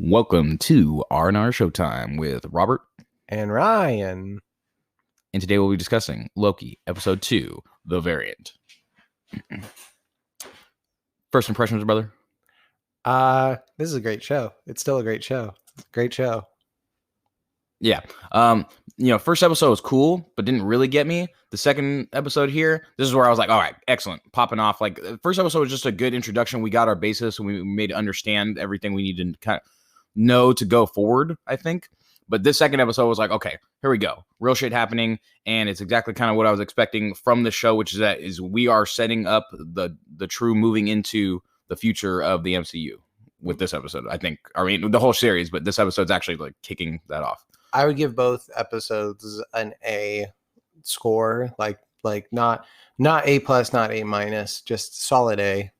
Welcome to R&R Showtime with Robert, And Ryan. and today we'll be discussing Loki, Episode 2, The Variant. First impressions, brother? This is a great show. It's still a great show. Great show. Yeah. First episode was cool, but didn't really get me. The second episode here, this is where I was like, all right, excellent, popping off. Like, the first episode was just a good introduction. We got our basis, and we made to understand everything we need to kind of know to go forward, I think. But this second episode was like, okay, here we go. Real shit happening, and it's exactly kind of what I was expecting from the show, which is we are setting up the true moving into the future of the MCU with this episode. I think, I mean, the whole series, but this episode's actually like kicking that off. I would give both episodes an A score, like not A plus, not A minus, just solid A.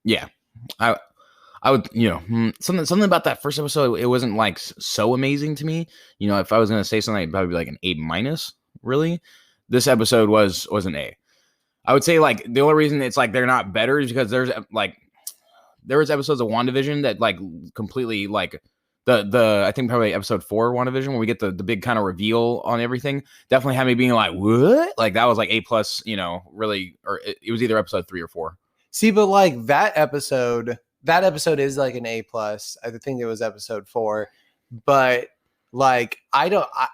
Yeah, I would, something about that first episode. It wasn't like so amazing to me. If I was gonna say something, it'd probably be like an A minus. Really, this episode was an A. I would say like the only reason it's like they're not better is because there was episodes of WandaVision that like completely like. I think probably episode 4 WandaVision where we get the big kind of reveal on everything definitely had me being like, what? Like that was like A plus, really, or it was either episode 3 or 4. See, but like that episode is like an A plus. I think it was episode 4, but like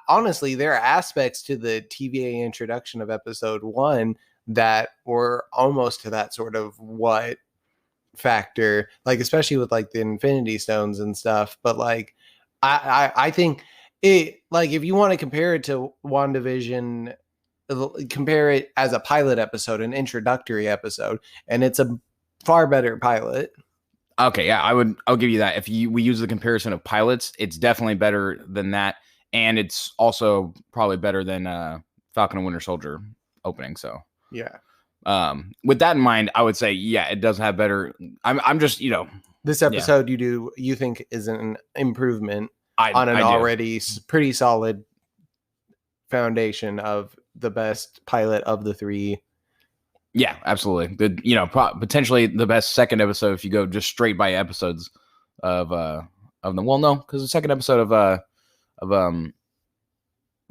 honestly, there are aspects to the TVA introduction of episode 1 that were almost to that sort of what factor, like especially with like the Infinity Stones and stuff. But like I think it, like, if you want to compare it to WandaVision, compare it as a pilot episode, an introductory episode, and it's a far better pilot. Okay, yeah, I'll give you that. If we use the comparison of pilots, it's definitely better than that, and it's also probably better than Falcon and Winter Soldier opening. So yeah. With that in mind, I would say, yeah, it does have better. I'm just, this episode you think is an improvement on an already pretty solid foundation of the best pilot of the 3. Yeah, absolutely. Potentially the best second episode if you go just straight by episodes of them. Well, no, because the second episode of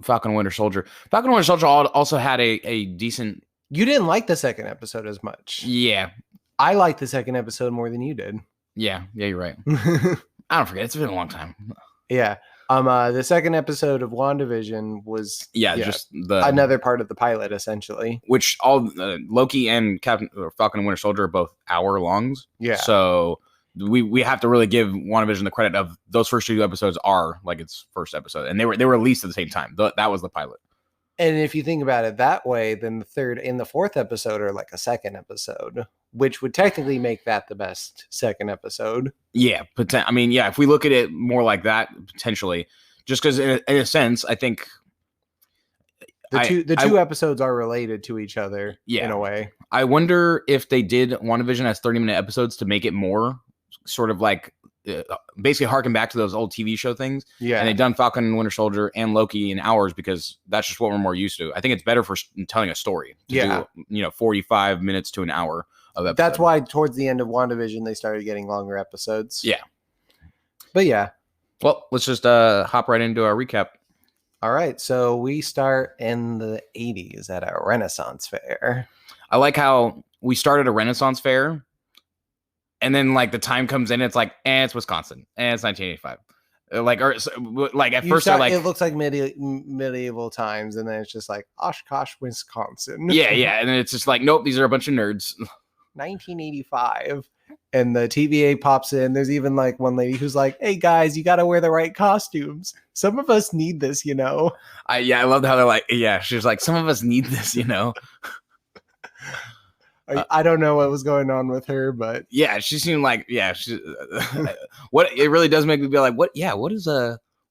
Falcon and Winter Soldier also had a decent. You didn't like the second episode as much. Yeah. I liked the second episode more than you did. Yeah, you're right. I don't forget. It's been a long time. Yeah. The second episode of WandaVision was just another part of the pilot, essentially. Which all Loki and Falcon and Winter Soldier are both hour longs. Yeah. So we have to really give WandaVision the credit of those first 2 episodes are like its first episode, and they were released at the same time. That was the pilot. And if you think about it that way, then the third and the fourth episode are like a second episode, which would technically make that the best second episode. Yeah, if we look at it more like that, potentially, just because in a sense, I think the two episodes are related to each other in a way. I wonder if they did WandaVision as 30-minute episodes to make it more sort of like basically harken back to those old TV show things. Yeah. And they've done Falcon and Winter Soldier and Loki in hours because that's just what we're more used to. I think it's better for telling a story. To do, 45 minutes to an hour of episode. That's why towards the end of WandaVision, they started getting longer episodes. Yeah. But yeah. Well, let's just hop right into our recap. All right. So we start in the 80s at a Renaissance fair. I like how we started a Renaissance fair. And then, like, the time comes in, it's like, it's Wisconsin, it's 1985. At first, they're like, it looks like medieval times, and then it's just like Oshkosh, Wisconsin. Yeah, and then it's just like, nope, these are a bunch of nerds. 1985, and the TVA pops in. There's even like one lady who's like, "Hey guys, you got to wear the right costumes. Some of us need this, you know." I love how they're like, she's like, some of us need this, you know. I don't know what was going on with her, but she seemed like what it really does make me be like, what is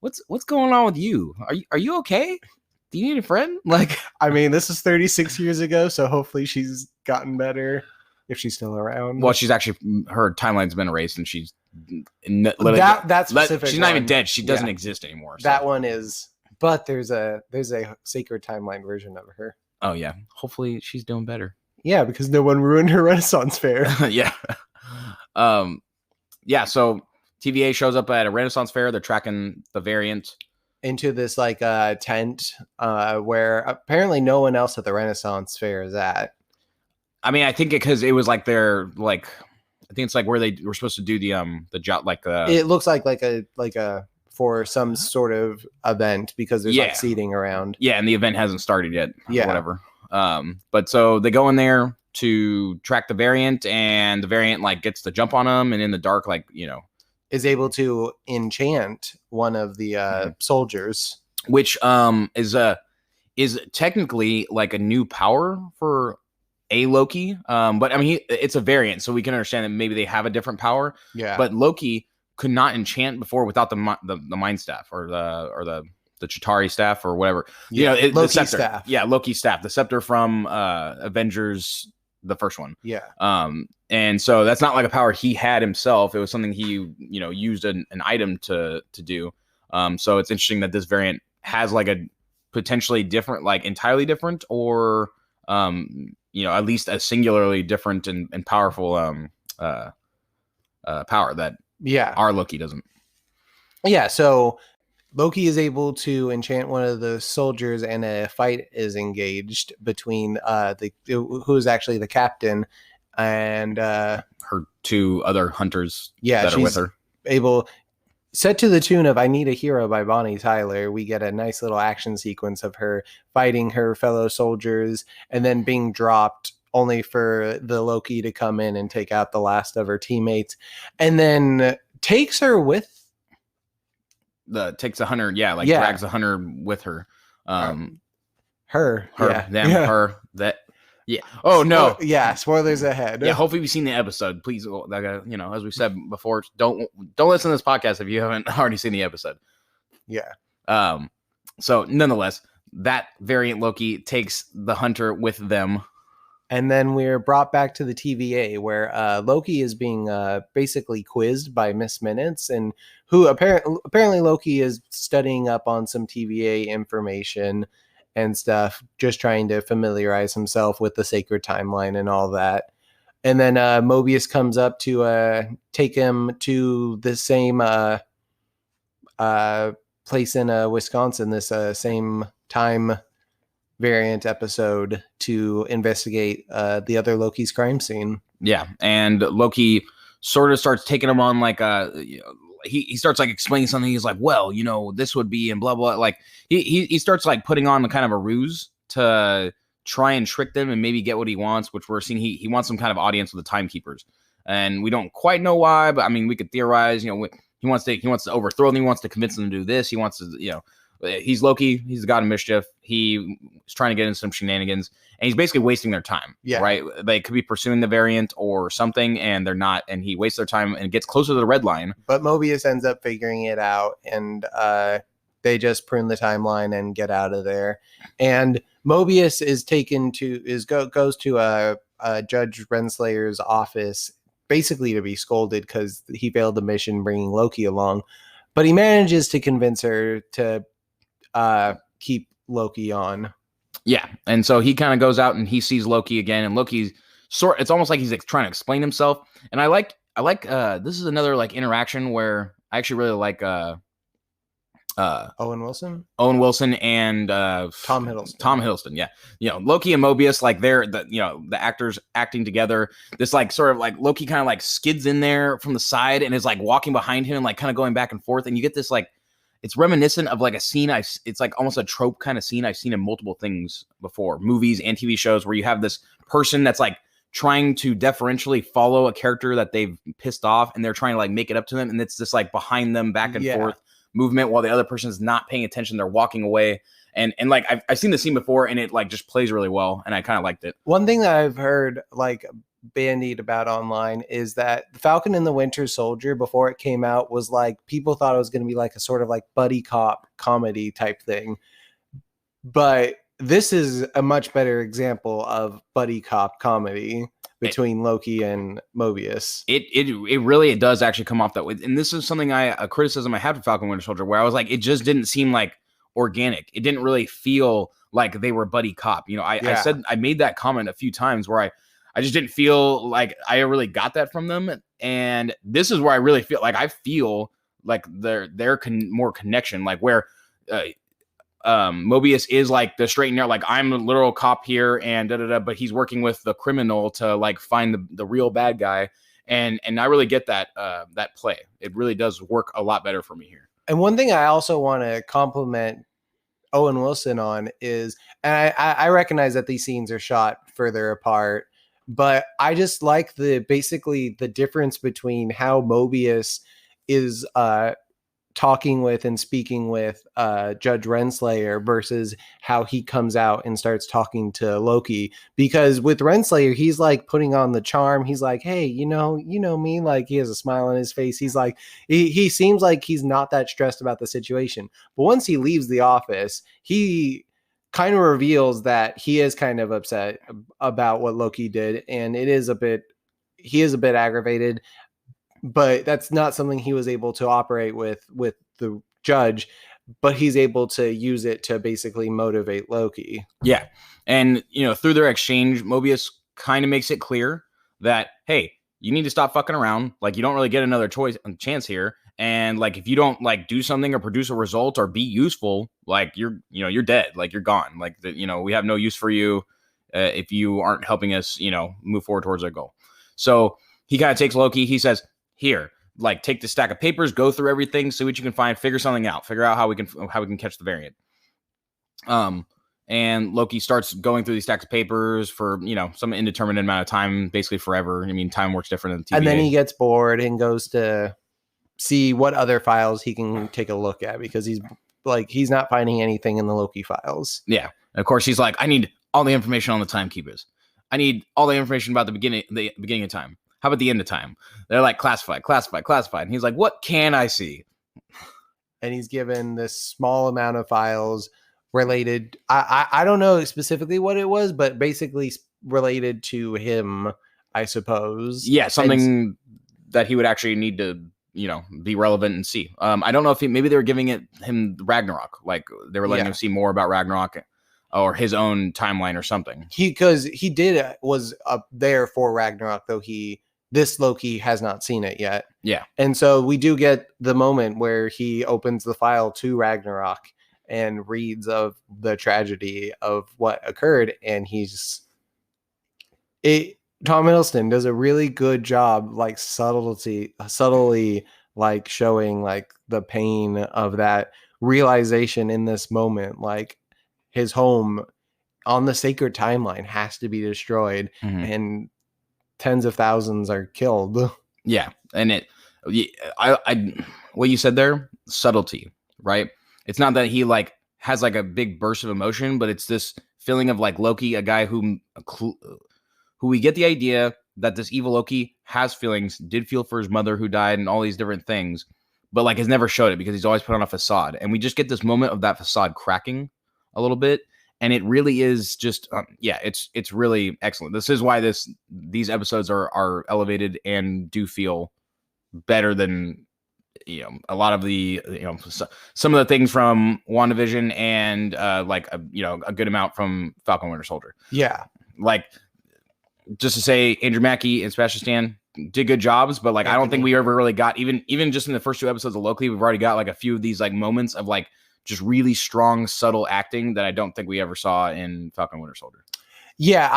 what's going on with you? Are you okay? Do you need a friend? Like, I mean, this is 36 years ago, so hopefully she's gotten better if she's still around. Well, she's actually, her timeline's been erased, and she's that specific she's not even dead. She doesn't exist anymore. So. That one is, but there's a sacred timeline version of her. Oh yeah, hopefully she's doing better. Yeah, because no one ruined her Renaissance fair. Yeah. So TVA shows up at a Renaissance fair. They're tracking the variant into this like tent where apparently no one else at the Renaissance fair is at. I mean, I think because it was like their like, I think it's like where they were supposed to do the job, like it looks like a for some sort of event because there's like seating around. Yeah, and the event hasn't started yet. Yeah, or whatever. But so they go in there to track the variant, and the variant like gets the jump on them, and in the dark, like is able to enchant one of the soldiers, which is technically like a new power for a Loki. But I mean, it's a variant, so we can understand that maybe they have a different power. Yeah. But Loki could not enchant before without the Mind Staff or the Chitauri staff or whatever. Yeah, Loki the scepter. Staff. Yeah, Loki staff, the scepter from Avengers, the first one. Yeah. And so that's not like a power he had himself. It was something he used an item to do. So it's interesting that this variant has like a potentially different, like entirely different, or at least a singularly different and powerful power that our Loki doesn't. Yeah, so Loki is able to enchant one of the soldiers, and a fight is engaged between who is actually the captain and her two other hunters that are with her. Set to the tune of "I Need a Hero" by Bonnie Tyler, we get a nice little action sequence of her fighting her fellow soldiers and then being dropped, only for the Loki to come in and take out the last of her teammates, and then takes her with takes a hunter, drags a hunter with her. Her. Yeah. Oh no. Yeah. Spoilers ahead. Yeah. Hopefully you've seen the episode. Please, as we said before, don't listen to this podcast if you haven't already seen the episode. Yeah. So nonetheless, that variant Loki takes the hunter with them. And then we're brought back to the TVA where Loki is being basically quizzed by Miss Minutes, and who apparently Loki is studying up on some TVA information and stuff, just trying to familiarize himself with the sacred timeline and all that. And then Mobius comes up to take him to the same place in Wisconsin, this same time variant episode, to investigate the other Loki's crime scene. Yeah, and Loki sort of starts taking him on like he starts like explaining something. He's like, well, this would be and blah blah. Like he starts like putting on kind of a ruse to try and trick them and maybe get what he wants, which we're seeing he wants some kind of audience with the timekeepers, and we don't quite know why, but I mean we could theorize. He wants to overthrow them. He wants to convince them to do this. He wants to he's Loki. He's the god of mischief. He's trying to get into some shenanigans, and he's basically wasting their time. Yeah. Right. They could be pursuing the variant or something, and they're not. And he wastes their time and gets closer to the red line. But Mobius ends up figuring it out, and they just prune the timeline and get out of there. And Mobius is goes to Judge Renslayer's office, basically to be scolded because he failed the mission bringing Loki along. But he manages to convince her to keep Loki on. Yeah, and so he kind of goes out and he sees Loki again, and Loki's it's almost like he's trying to explain himself. And I like this is another like interaction where I actually really like Owen Wilson and Tom Hiddleston. Yeah. Loki and Mobius, like they're the actors acting together. This like sort of like Loki kind of like skids in there from the side and is like walking behind him and like kind of going back and forth, and you get this like, it's reminiscent of like a scene it's like almost a trope kind of scene I've seen in multiple things before, movies and TV shows, where you have this person that's like trying to deferentially follow a character that they've pissed off, and they're trying to like make it up to them, and it's just like behind them back and forth movement while the other person is not paying attention. They're walking away, and like I've seen the scene before, and it like just plays really well, and I kind of liked it. One thing that I've heard like bandied about online is that the Falcon and the Winter Soldier, before it came out, was like, people thought it was going to be like a sort of like buddy cop comedy type thing, but this is a much better example of buddy cop comedy between Loki and Mobius. It really does actually come off that way. And this is something a criticism I had for Falcon Winter Soldier, where I was like, it just didn't seem like organic. It didn't really feel like they were buddy cop. I made that comment a few times where I just didn't feel like I really got that from them. And this is where I really feel like more connection, like where uh, Mobius is like the straight and narrow, like I'm a literal cop here and but he's working with the criminal to like find the real bad guy. And I really get that play. It really does work a lot better for me here. And one thing I also want to compliment Owen Wilson on is, and I recognize that these scenes are shot further apart, but I just like basically the difference between how Mobius is talking with and speaking with Judge Renslayer versus how he comes out and starts talking to Loki. Because with Renslayer, he's like putting on the charm. He's like, hey, you know me. Like he has a smile on his face. He's like, he seems like he's not that stressed about the situation. But once he leaves the office, he kind of reveals that he is kind of upset about what Loki did, and he is a bit aggravated. But that's not something he was able to operate with the judge, but he's able to use it to basically motivate Loki. Yeah. And, through their exchange, Mobius kind of makes it clear that, hey, you need to stop fucking around. Like, you don't really get another chance here. And like, if you don't like do something or produce a result or be useful, like you're dead, like you're gone. Like, we have no use for you if you aren't helping us, move forward towards our goal. So he kind of takes Loki. He says, here, like take the stack of papers, go through everything, see what you can find, figure something out, figure out how we can catch the variant. And Loki starts going through these stacks of papers for, some indeterminate amount of time, basically forever. I mean, time works different than TVA. And then he gets bored and goes to see what other files he can take a look at, because he's not finding anything in the Loki files. Yeah. And of course, he's like, I need all the information on the timekeepers. I need all the information about the beginning of time. How about the end of time? They're like classified. And he's like, what can I see? And he's given this small amount of files related. I don't know specifically what it was, but basically related to him, I suppose. Yeah, something that he would actually need to, be relevant and see. I don't know if maybe they were giving him Ragnarok. Like they were letting him see more about Ragnarok or his own timeline or something. Because he was up there for Ragnarok, though this Loki has not seen it yet. Yeah. And so we do get the moment where he opens the file to Ragnarok and reads of the tragedy of what occurred. And Tom Hiddleston does a really good job, like subtly like showing like the pain of that realization in this moment. Like his home on the sacred timeline has to be destroyed. Mm-hmm. And tens of thousands are killed. Yeah. And what you said there, subtlety, right? It's not that he like has like a big burst of emotion, but it's this feeling of like Loki, a guy who we get the idea that this evil Loki has feelings, did feel for his mother who died and all these different things, but like has never showed it because he's always put on a facade. And we just get this moment of that facade cracking a little bit. And it really is just, it's really excellent. This is why these episodes are elevated and do feel better than, a lot of the, some of the things from WandaVision and a good amount from Falcon Winter Soldier. Yeah. Like, just to say, Andrew Mackie and Sebastian Stan did good jobs, but like, I don't think we ever really got, even just in the first two episodes of Loki, we've already got like a few of these like moments of like, just really strong, subtle acting that I don't think we ever saw in Falcon Winter Soldier. Yeah,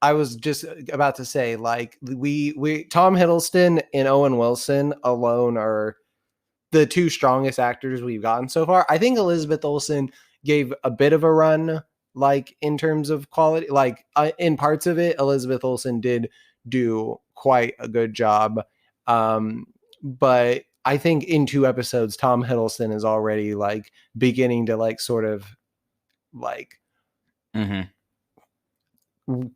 I was just about to say, like, we Tom Hiddleston and Owen Wilson alone are the two strongest actors we've gotten so far. I think Elizabeth Olsen gave a bit of a run, like in terms of quality, like in parts of it, Elizabeth Olsen did do quite a good job. But I think in 2 episodes, Tom Hiddleston is already like beginning to like sort of like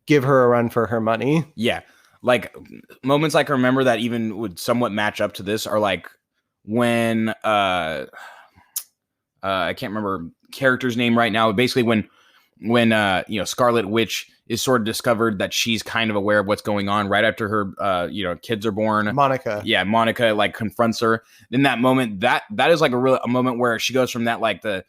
give her a run for her money. Yeah. Like moments like I remember that even would somewhat match up to this are like when I can't remember character's name right now. Basically when Scarlet Witch is sort of discovered that she's kind of aware of what's going on right after her kids are born. Monica like confronts her in that moment. That is like a moment where she goes from that like the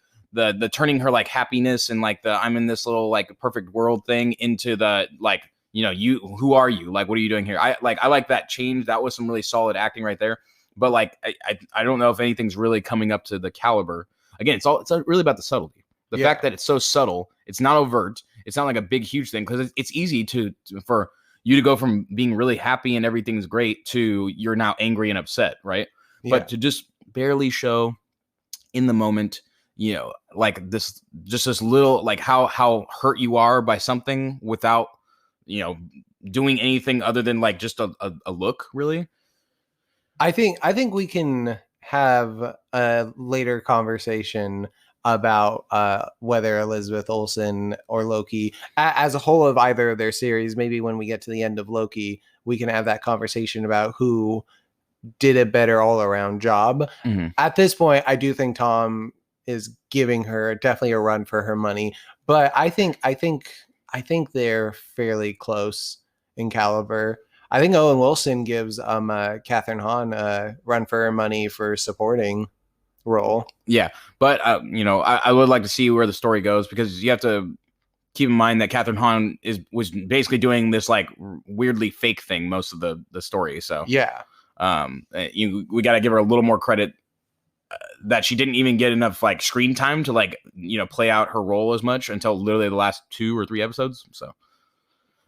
turning her like happiness and like the I'm in this little like perfect world thing into the like who are you? Like, what are you doing here? I like that change. That was some really solid acting right there. But like, I don't know if anything's really coming up to the caliber. Again, it's really about the subtlety. The fact that it's so subtle, it's not overt. It's not like a big, huge thing, because it's easy for you to go from being really happy and everything's great to you're now angry and upset, right? Yeah. But to just barely show in the moment, like this little, like how hurt you are by something without, doing anything other than like just a look, really. I think we can have a later conversation about whether Elizabeth Olsen or Loki, as a whole of either of their series. Maybe when we get to the end of Loki, we can have that conversation about who did a better all-around job. Mm-hmm. At this point, I do think Tom is giving her definitely a run for her money, but I think they're fairly close in caliber. I think Owen Wilson gives Catherine Hahn a run for her money for supporting role. Yeah, but I would like to see where the story goes, because you have to keep in mind that Catherine Hahn was basically doing this like weirdly fake thing most of the story. So yeah, we got to give her a little more credit, that she didn't even get enough like screen time to like play out her role as much until literally the last 2 or 3 episodes. So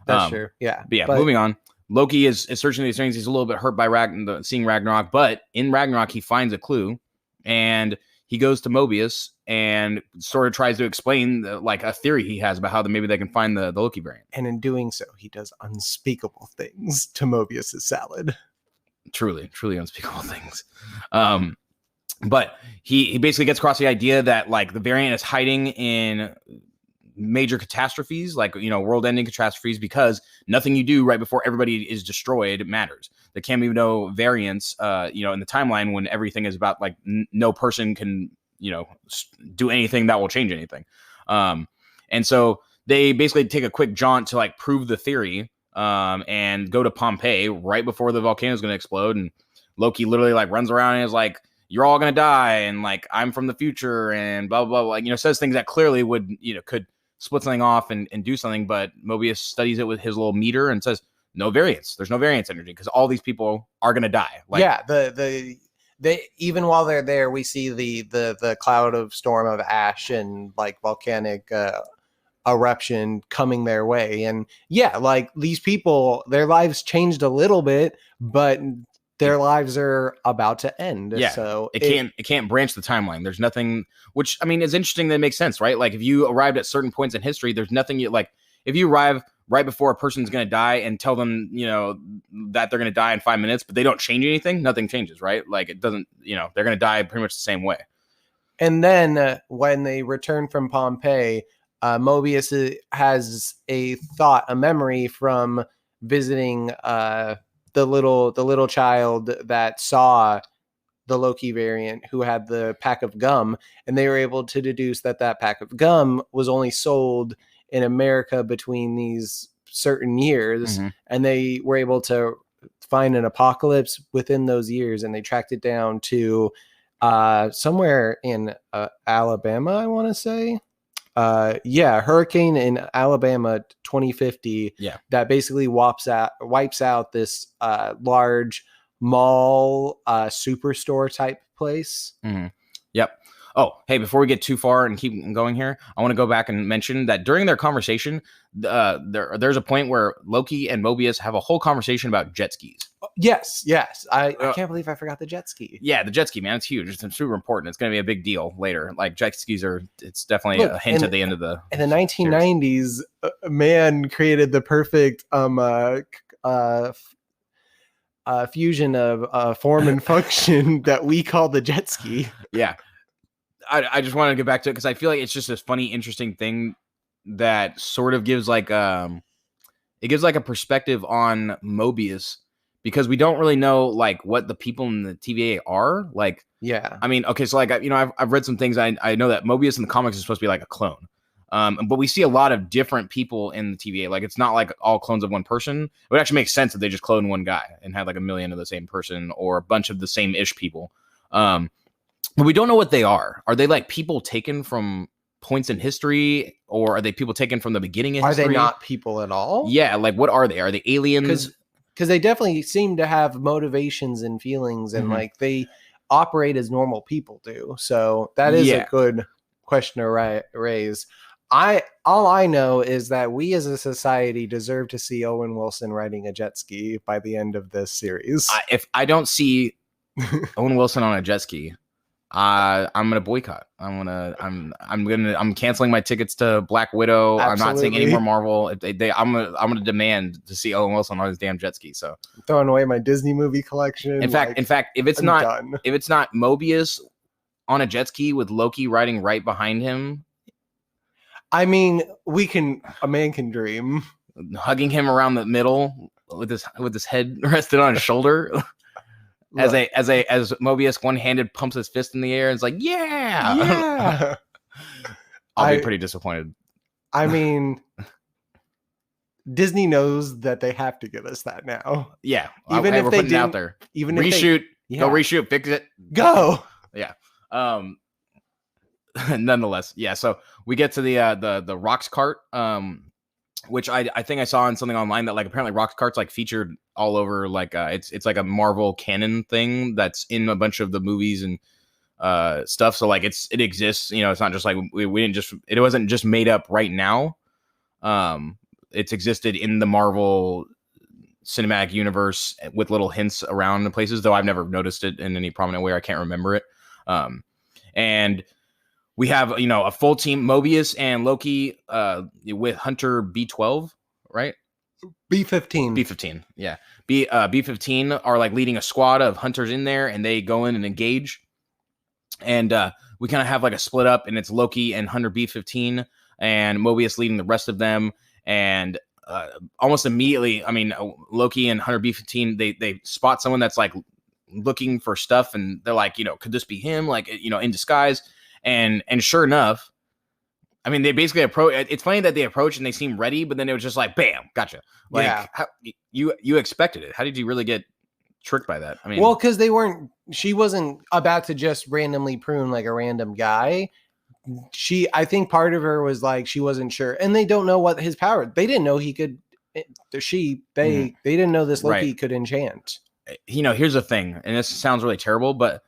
that's true. Yeah, but moving on. Loki is searching these things. He's a little bit hurt by seeing Ragnarok, but in Ragnarok he finds a clue, and he goes to Mobius and sort of tries to explain like a theory he has about how maybe they can find the Loki variant. And in doing so, he does unspeakable things to Mobius's salad. Truly unspeakable things. But he basically gets across the idea that like the variant is hiding in major catastrophes, like world-ending catastrophes, because nothing you do right before everybody is destroyed matters. There can't be no variance, in the timeline when everything is about like no person can do anything that will change anything. And so they basically take a quick jaunt to like prove the theory, and go to Pompeii right before the volcano is going to explode. And Loki literally like runs around and is like, "You're all going to die," and like, "I'm from the future," and blah blah blah. Like says things that clearly would could split something off and do something, but Mobius studies it with his little meter and says no variance. There's no variance energy because all these people are gonna die. Like, yeah, they even while they're there, we see the cloud of storm of ash and like volcanic eruption coming their way, and yeah, like these people, their lives changed a little bit, but their lives are about to end. Yeah, so it can't branch the timeline. There's nothing, which I mean is interesting. That makes sense, right? Like if you arrived at certain points in history, there's nothing like if you arrive right before a person's going to die and tell them that they're going to die in 5 minutes, but they don't change anything, nothing changes, right? Like it doesn't, they're going to die pretty much the same way. And then when they return from Pompeii, Mobius has a memory from visiting the little child that saw the Loki variant, who had the pack of gum, and they were able to deduce that pack of gum was only sold in America between these certain years, mm-hmm. and they were able to find an apocalypse within those years, and they tracked it down to somewhere in Alabama, I want to say. Hurricane in Alabama 2050. Yeah, that basically wipes out this large mall superstore type place. Mm-hmm. Yep. Oh, hey, before we get too far and keep going here, I want to go back and mention that during their conversation, there's a point where Loki and Mobius have a whole conversation about jet skis. Yes. I can't believe I forgot the jet ski. Yeah, the jet ski, man, it's huge. It's super important. It's going to be a big deal later. Like jet skis it's definitely a hint at the end of the. In the 1990s, a man created the perfect fusion of form and function that we call the jet ski. Yeah. I just want to get back to it because I feel like it's just this funny, interesting thing that sort of gives like a perspective on Mobius, because we don't really know like what the people in the TVA are like. Yeah, I mean, okay, so like I've read some things. I know that Mobius in the comics is supposed to be like a clone, but we see a lot of different people in the TVA. Like it's not like all clones of one person. It would actually make sense if they just clone one guy and had like a million of the same person or a bunch of the same ish people. But we don't know what they are. Are they like people taken from points in history, or are they people taken from the beginning of Are history? they not people at all? Yeah, like what are they? Are they aliens? Because they definitely seem to have motivations and feelings, and like they operate as normal people do. So that is a good question to raise. All I know is that we as a society deserve to see Owen Wilson riding a jet ski by the end of this series. If I don't see Owen Wilson on a jet ski, I'm gonna boycott. I'm canceling my tickets to Black Widow. Absolutely. I'm not seeing any more Marvel. I'm gonna demand to see Owen Wilson on his damn jet ski. So I'm throwing away my Disney movie collection. In fact, if it's not Mobius on a jet ski with Loki riding right behind him, I mean, a man can dream. Hugging him around the middle with his head rested on his shoulder. As Mobius one-handed pumps his fist in the air and is like, yeah. I'll be pretty disappointed. I mean, Disney knows that they have to give us that now. Yeah, even if they didn't out there, even reshoot, go reshoot, fix it, go. Yeah. Nonetheless, yeah. So we get to the Rocks cart, which I think I saw on something online that like apparently Rocks cart's like featured all over, like it's like a Marvel canon thing that's in a bunch of the movies and stuff. So like it exists, you know. It's not just like it wasn't just made up right now. It's existed in the Marvel cinematic universe with little hints around the places, though I've never noticed it in any prominent way. I can't remember it. And we have, you know, a full team, Mobius and Loki with Hunter B12, right? B15, yeah. B15 are like leading a squad of hunters in there, and they go in and engage. And we kind of have like a split up, and it's Loki and Hunter B15, and Mobius leading the rest of them. And almost immediately, I mean, Loki and Hunter B15, they spot someone that's like looking for stuff, and they're like, you know, could this be him? Like, you know, in disguise. And sure enough, I mean, they basically approach. It's funny that they approach and they seem ready, but then it was just like, bam, gotcha. Like, yeah. How, you expected it. How did you really get tricked by that? I mean, well, because she wasn't about to just randomly prune like a random guy. I think part of her was like, she wasn't sure, and they don't know what his power. They didn't know he could. They didn't know this Loki could enchant. You know, here's the thing, and this sounds really terrible, but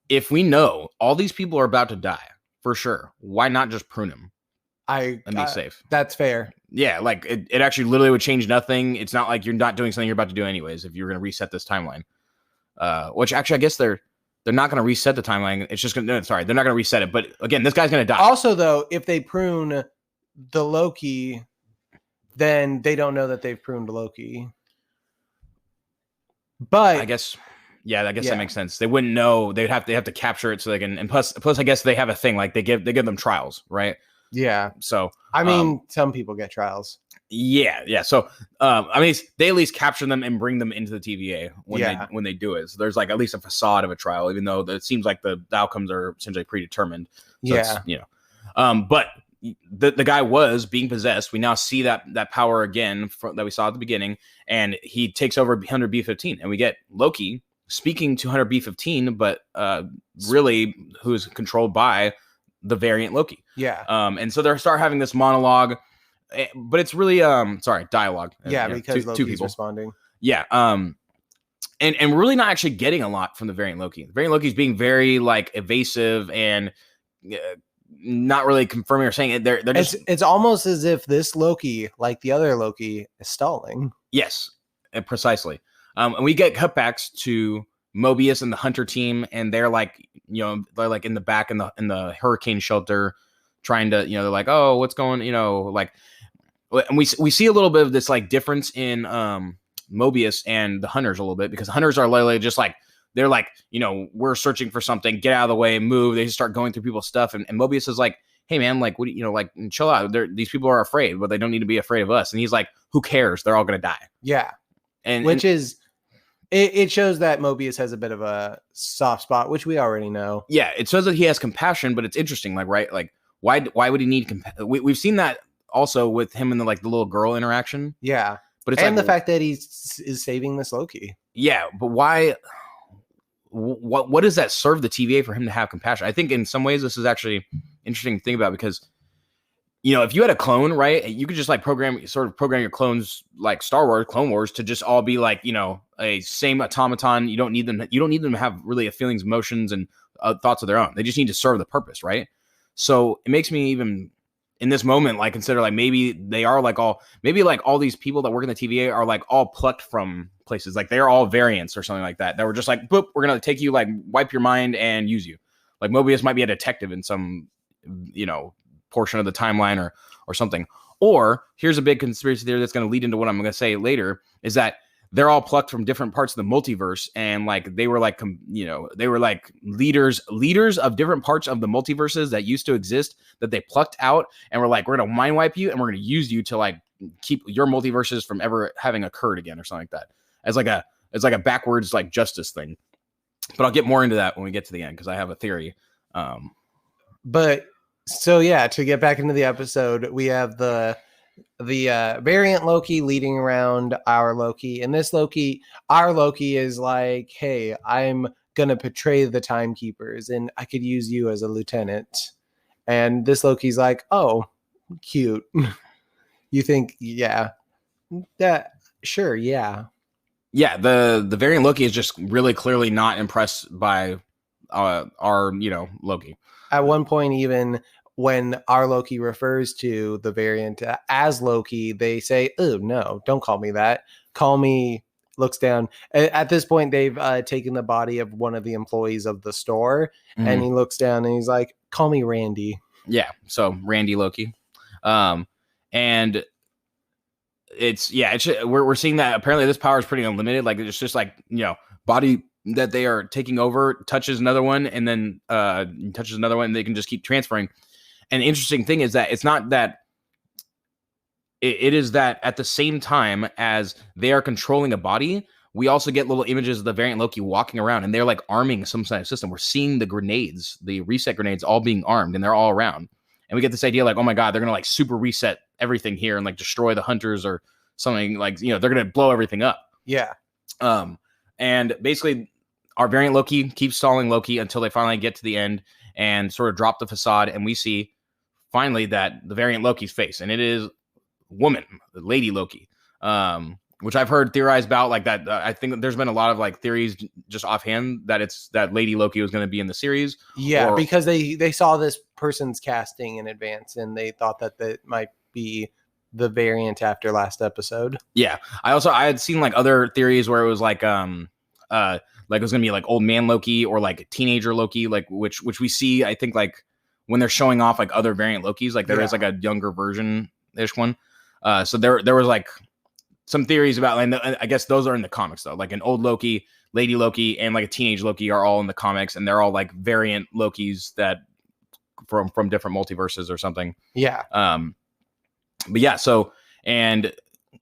if we know all these people are about to die for sure, why not just prune them? And be safe. That's fair. Yeah, like it actually literally would change nothing. It's not like you're not doing something you're about to do anyways if you're going to reset this timeline. Which actually, I guess they're not going to reset the timeline. It's just going to, they're not going to reset it. But again, this guy's going to die. Also, though, if they prune the Loki, then they don't know that they've pruned Loki. But I guess that makes sense. They wouldn't know. They have to capture it so they can. And plus, I guess they have a thing like they give them trials, right? Yeah. So I mean, some people get trials. Yeah. So I mean, they at least capture them and bring them into the TVA when they do it. So there's like at least a facade of a trial, even though it seems like the outcomes are essentially predetermined. So but the guy was being possessed. We now see that power again that we saw at the beginning, and he takes over Hunter B15, and we get Loki speaking to Hunter B15, but really who's controlled by the variant Loki. Yeah. And so they start having this monologue, but it's really dialogue. Yeah, because Loki's two people responding. Yeah. And we're really not actually getting a lot from the variant Loki. The variant Loki is being very like evasive and not really confirming or saying it. They're just, it's almost as if this Loki, like the other Loki, is stalling. Yes, precisely. And we get cutbacks to Mobius and the Hunter team, and they're like, you know, they're like in the back in the hurricane shelter, trying to, you know, they're like, oh, what's going, you know, like, and we see a little bit of this like difference in Mobius and the Hunters a little bit, because Hunters are literally just like, they're like, you know, we're searching for something, get out of the way, move. They just start going through people's stuff, and Mobius is like, hey man, like, what do you know, like, chill out. These people are afraid, but they don't need to be afraid of us. And he's like, who cares? They're all gonna die. Yeah, it shows that Mobius has a bit of a soft spot, which we already know. Yeah, it shows that he has compassion, but it's interesting, like, right, like, why would he need compassion? We've seen that also with him and the little girl interaction. Yeah, but it's and the fact that he is saving this Loki. Yeah, but why? What does that serve the TVA for him to have compassion? I think in some ways this is actually interesting thing about, because if you had a clone, right, you could just like program your clones like Star Wars, Clone Wars, to just all be like, a same automaton. You don't need them to have really feelings, emotions, and thoughts of their own. They just need to serve the purpose, right? So it makes me even in this moment like consider like maybe they are like all these people that work in the TVA are like all plucked from places, like they're all variants or something like that were just like, boop, we're gonna take you, like wipe your mind and use you. Like Mobius might be a detective in some portion of the timeline or something. Or here's a big conspiracy theory that's going to lead into what I'm going to say later, is that they're all plucked from different parts of the multiverse, and like they were like they were like leaders of different parts of the multiverses that used to exist, that they plucked out and were like, we're going to mind wipe you and we're going to use you to like keep your multiverses from ever having occurred again or something like that, as like a backwards like justice thing. But I'll get more into that when we get to the end, because I have a theory. But so yeah, to get back into the episode, we have the variant Loki leading around our Loki, and our Loki is like, hey, I'm gonna betray the timekeepers and I could use you as a lieutenant. And this Loki's like, oh, cute. You think, yeah, that sure, yeah. The variant Loki is just really clearly not impressed by our Loki. At one point, even when our Loki refers to the variant as Loki, they say, oh, no, don't call me that. Call me, looks down. At this point, they've taken the body of one of the employees of the store, and he looks down and he's like, call me Randy. Yeah, so Randy Loki. And we're seeing that apparently this power is pretty unlimited. Like it's just like, body that they are taking over touches another one, and then touches another one, and they can just keep transferring. And the interesting thing is that it's not that it is that at the same time as they are controlling a body, we also get little images of the variant Loki walking around, and they're like arming some kind of system. We're seeing the grenades, the reset grenades, all being armed, and they're all around. And we get this idea like, oh my God, they're going to like super reset everything here and like destroy the hunters or something, like, they're going to blow everything up. Yeah. And basically our variant Loki keeps stalling Loki until they finally get to the end and sort of drop the facade. And we see finally that the variant Loki's face, and it is woman, Lady Loki, which I've heard theorized about like that. I think there's been a lot of like theories just offhand that it's that Lady Loki was going to be in the series. Yeah, because they saw this person's casting in advance and they thought that might be the variant after last episode. Yeah, I had seen like other theories where it was like it was gonna be like old man Loki or like teenager Loki, like which we see, I think, like when they're showing off like other variant Lokis, like there is like a younger version ish one. So there was like some theories about, and I guess those are in the comics though, like an old Loki, Lady Loki, and like a teenage Loki are all in the comics, and they're all like variant Lokis that from different multiverses or something. Yeah. But yeah, so, and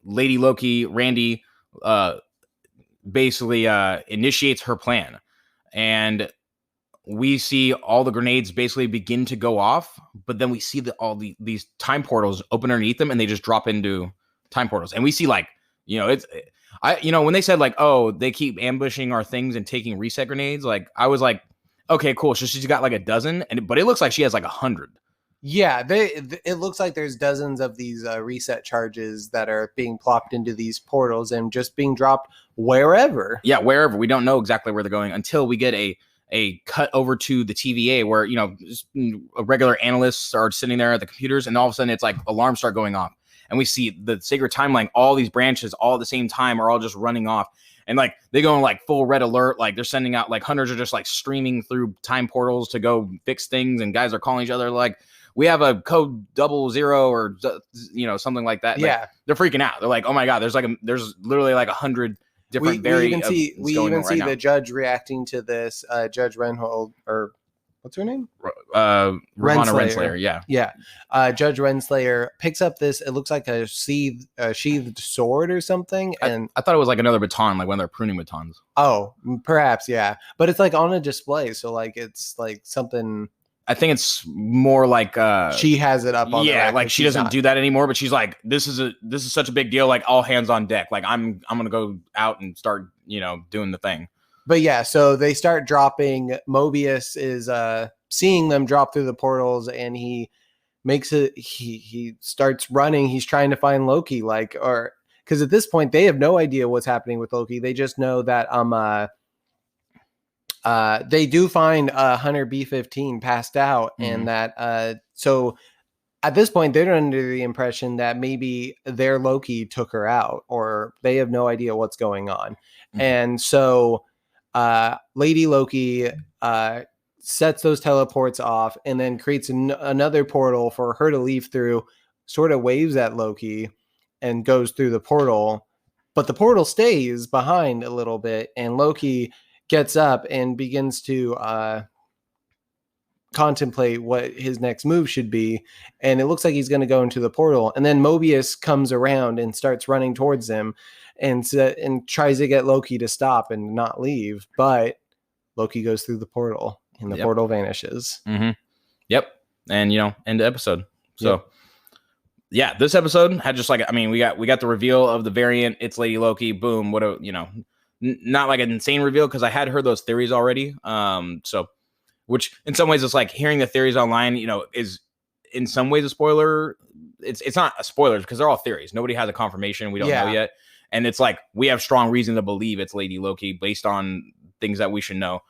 Lady Loki, Randy, basically initiates her plan, and we see all the grenades basically begin to go off, but then we see these time portals open underneath them, and they just drop into time portals, and we see like, when they said like, oh, they keep ambushing our things and taking reset grenades, like I was like, okay, cool, so she's got like a dozen, but it looks like she has like 100. Yeah, it looks like there's dozens of these reset charges that are being plopped into these portals and just being dropped wherever. Yeah, wherever. We don't know exactly where they're going until we get a cut over to the TVA where, regular analysts are sitting there at the computers, and all of a sudden it's like alarms start going off. And we see the sacred timeline, all these branches all at the same time are all just running off. And like they go in like full red alert, like they're sending out, like hunters are just like streaming through time portals to go fix things, and guys are calling each other like, we have a code 00 or something like that. Yeah, like, they're freaking out. They're like, oh my God, there's literally like 100 different variants. We even see the judge reacting to this. Judge Renhold, or what's her name? Renslayer. Yeah. Judge Renslayer picks up this. It looks like a sheathed sword or something. And I thought it was like another baton, like when they're pruning batons. Oh, perhaps, yeah. But it's like on a display, so like it's like something. I think it's more like she has it up on the rack, like she doesn't do that anymore, but she's like, this is such a big deal, like all hands on deck, like I'm gonna go out and start doing the thing. But yeah, so they start dropping. Mobius is seeing them drop through the portals, and he makes it. He starts running. He's trying to find Loki, like, or because at this point they have no idea what's happening with Loki. They just know that they do find Hunter B-15 passed out, and that so at this point they're under the impression that maybe their Loki took her out, or they have no idea what's going on. And so Lady Loki sets those teleports off and then creates another portal for her to leave through, sort of waves at Loki and goes through the portal, but the portal stays behind a little bit, and Loki gets up and begins to contemplate what his next move should be, and it looks like he's going to go into the portal, and then Mobius comes around and starts running towards him and tries to get Loki to stop and not leave, but Loki goes through the portal and the portal vanishes. Yep. And end the episode. So yeah, this episode had just like, I mean, we got the reveal of the variant. It's Lady Loki. Boom. What a, not like an insane reveal, because I had heard those theories already. So, which in some ways it's like hearing the theories online, is in some ways a spoiler. It's not a spoiler because they're all theories. Nobody has a confirmation. We don't know yet. And it's like, we have strong reason to believe it's Lady Loki based on things that we should know.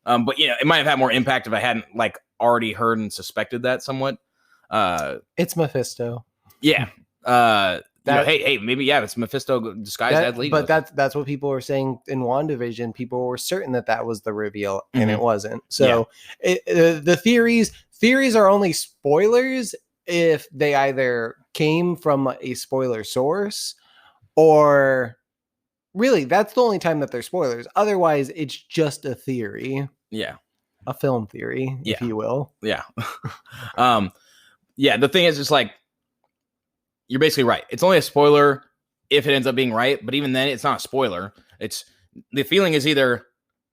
But it might have had more impact if I hadn't like already heard and suspected that somewhat. It's Mephisto. Yeah. Hey, maybe it's Mephisto disguised as Lady But Loki. that's what people were saying in WandaVision. People were certain that was the reveal, and it wasn't. So the theories are only spoilers if they either came from a spoiler source, or really that's the only time that they're spoilers. Otherwise, it's just a theory. Yeah. A film theory, if you will. Yeah. The thing is, it's like, you're basically right. It's only a spoiler if it ends up being right, but even then, it's not a spoiler. It's the feeling is either,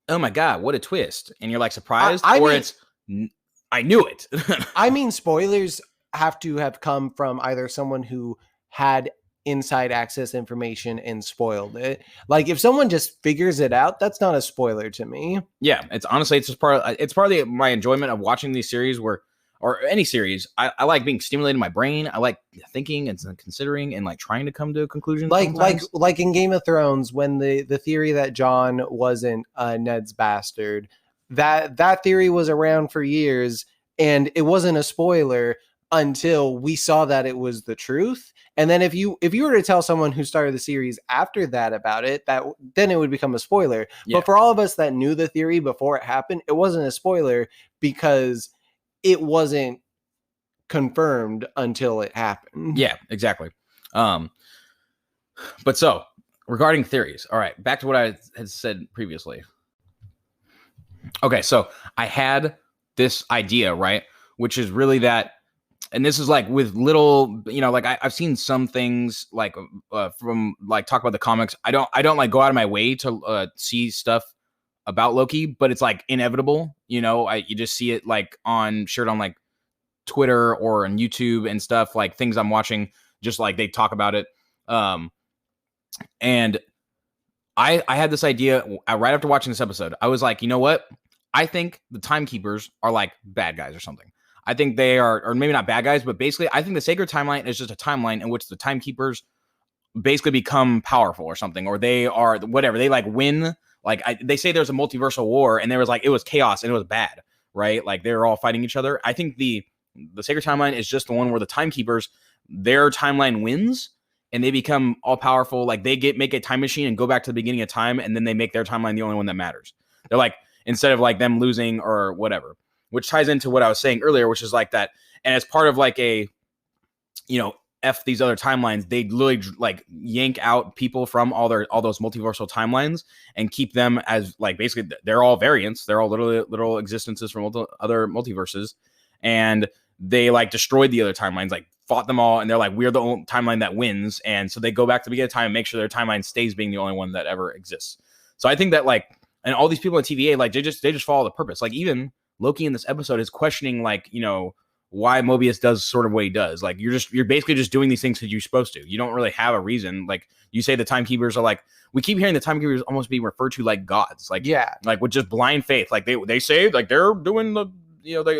oh my god, what a twist, and you're like surprised, I knew it. I mean, spoilers have to have come from either someone who had inside access information and spoiled it. Like if someone just figures it out, that's not a spoiler to me. Yeah, it's just part of my enjoyment of watching these series or any series. I like being stimulated in my brain. I like thinking and considering and like trying to come to a conclusion. Like in Game of Thrones, when the theory that Jon wasn't Ned's bastard, that theory was around for years, and it wasn't a spoiler until we saw that it was the truth. And then if you were to tell someone who started the series after that about it, then it would become a spoiler. Yeah. But for all of us that knew the theory before it happened, it wasn't a spoiler because it wasn't confirmed until it happened. Yeah, exactly. But so regarding theories, all right, back to what I had said previously. Okay, so I had this idea, right, which is really that, and this is like with little, like I've seen some things like from like talk about the comics. I don't like go out of my way to see stuff about Loki, but it's like inevitable. You just see it like shared on like Twitter or on YouTube and stuff, like things I'm watching, just like they talk about it. And I had this idea right after watching this episode. I was like, you know what? I think the Timekeepers are like bad guys or something. I think they are, or maybe not bad guys, but basically I think the Sacred Timeline is just a timeline in which the Timekeepers basically become powerful or something, or they are whatever, they like win. Like they say there's a multiversal war, and there was like, it was chaos and it was bad, right? Like they were all fighting each other. I think the Sacred Timeline is just the one where the Timekeepers, their timeline wins and they become all powerful. Like they make a time machine and go back to the beginning of time, and then they make their timeline the only one that matters. They're like, instead of like them losing or whatever, which ties into what I was saying earlier, which is like that. And as part of like a, F these other timelines, they literally like yank out people from all those multiversal timelines and keep them as like, basically they're all variants. They're all literal existences from other multiverses. And they like destroyed the other timelines, like fought them all. And they're like, we're the only timeline that wins. And so they go back to the beginning of time and make sure their timeline stays being the only one that ever exists. So I think that like, and all these people in TVA, like they just follow the purpose. Like even Loki in this episode is questioning like, why Mobius does sort of what he does. Like you're basically just doing these things because you're supposed to. You don't really have a reason. Like you say the Timekeepers are like, we keep hearing the Timekeepers almost being referred to like gods. Like, yeah, like with just blind faith. Like they say like they're doing the,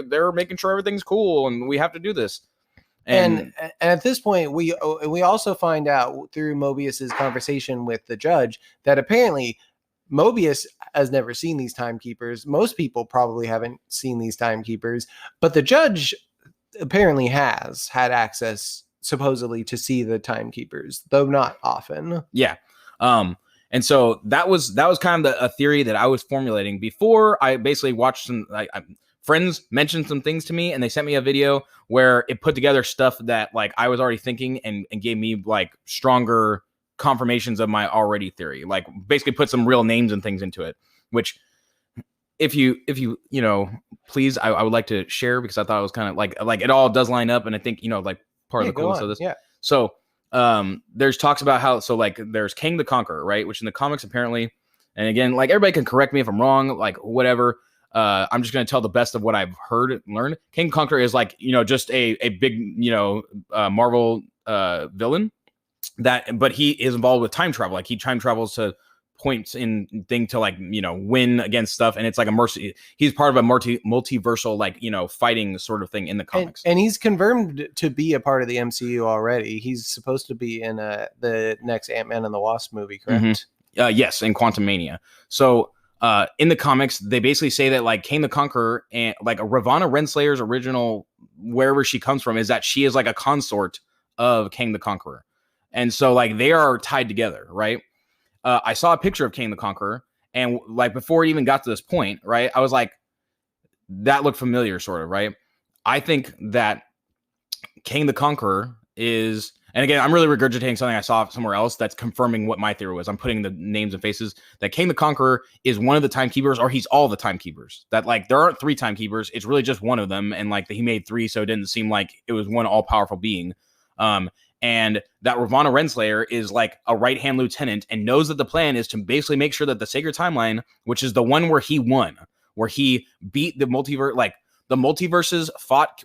they're making sure everything's cool and we have to do this. And at this point, we also find out through Mobius's conversation with the judge that apparently Mobius has never seen these timekeepers. Most people probably haven't seen these timekeepers, but the judge apparently has had access supposedly to see the timekeepers, though not often. Yeah. And so that was kind of a theory that I was formulating before I basically watched some friends mentioned some things to me, and they sent me a video where it put together stuff that like I was already thinking and gave me like stronger confirmations of my already theory. Like basically put some real names and things into it, which if you please, I would like to share, because I thought it was kind of like it all does line up, and I think like part of the coolness of this. Yeah. So there's talks about how like there's King the Conqueror, right? Which in the comics apparently, and again, like everybody can correct me if I'm wrong, like whatever. I'm just going to tell the best of what I've heard and learned. King Conqueror is like, just a big, Marvel villain but he is involved with time travel. Like he time travels to points in thing to like, win against stuff. And it's like a mercy. He's part of a multiversal, like, fighting sort of thing in the comics. And he's confirmed to be a part of the MCU already. He's supposed to be in the next Ant-Man and the Wasp movie, correct? Mm-hmm. Yes, in Quantum Mania. So in the comics, they basically say that like King the Conqueror and like Ravonna Renslayer's original, wherever she comes from, is that she is like a consort of King the Conqueror. And so like they are tied together, right? I saw a picture of King the Conqueror, and like before it even got to this point, right, I was like, that looked familiar, sort of, right? I think that King the Conqueror is, and again, I'm really regurgitating something I saw somewhere else that's confirming what my theory was. I'm putting the names and faces, that King the Conqueror is one of the timekeepers, or he's all the timekeepers. That like there aren't 3 timekeepers, it's really just one of them, and like he made 3, so it didn't seem like it was one all-powerful being. And that Ravonna Renslayer is like a right-hand lieutenant and knows that the plan is to basically make sure that the Sacred Timeline, which is the one where he won, where he beat the multiverse, like the multiverses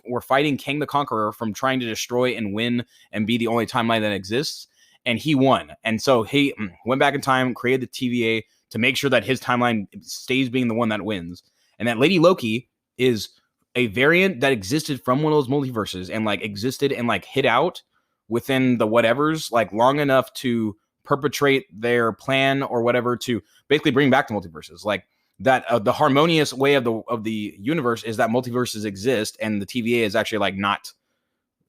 were fighting King the Conqueror from trying to destroy and win and be the only timeline that exists. And he won. And so he went back in time, created the TVA to make sure that his timeline stays being the one that wins. And that Lady Loki is a variant that existed from one of those multiverses and like existed and like hid out within the whatevers like long enough to perpetrate their plan or whatever to basically bring back the multiverses. Like that the harmonious way of the universe is that multiverses exist, and the TVA is actually like not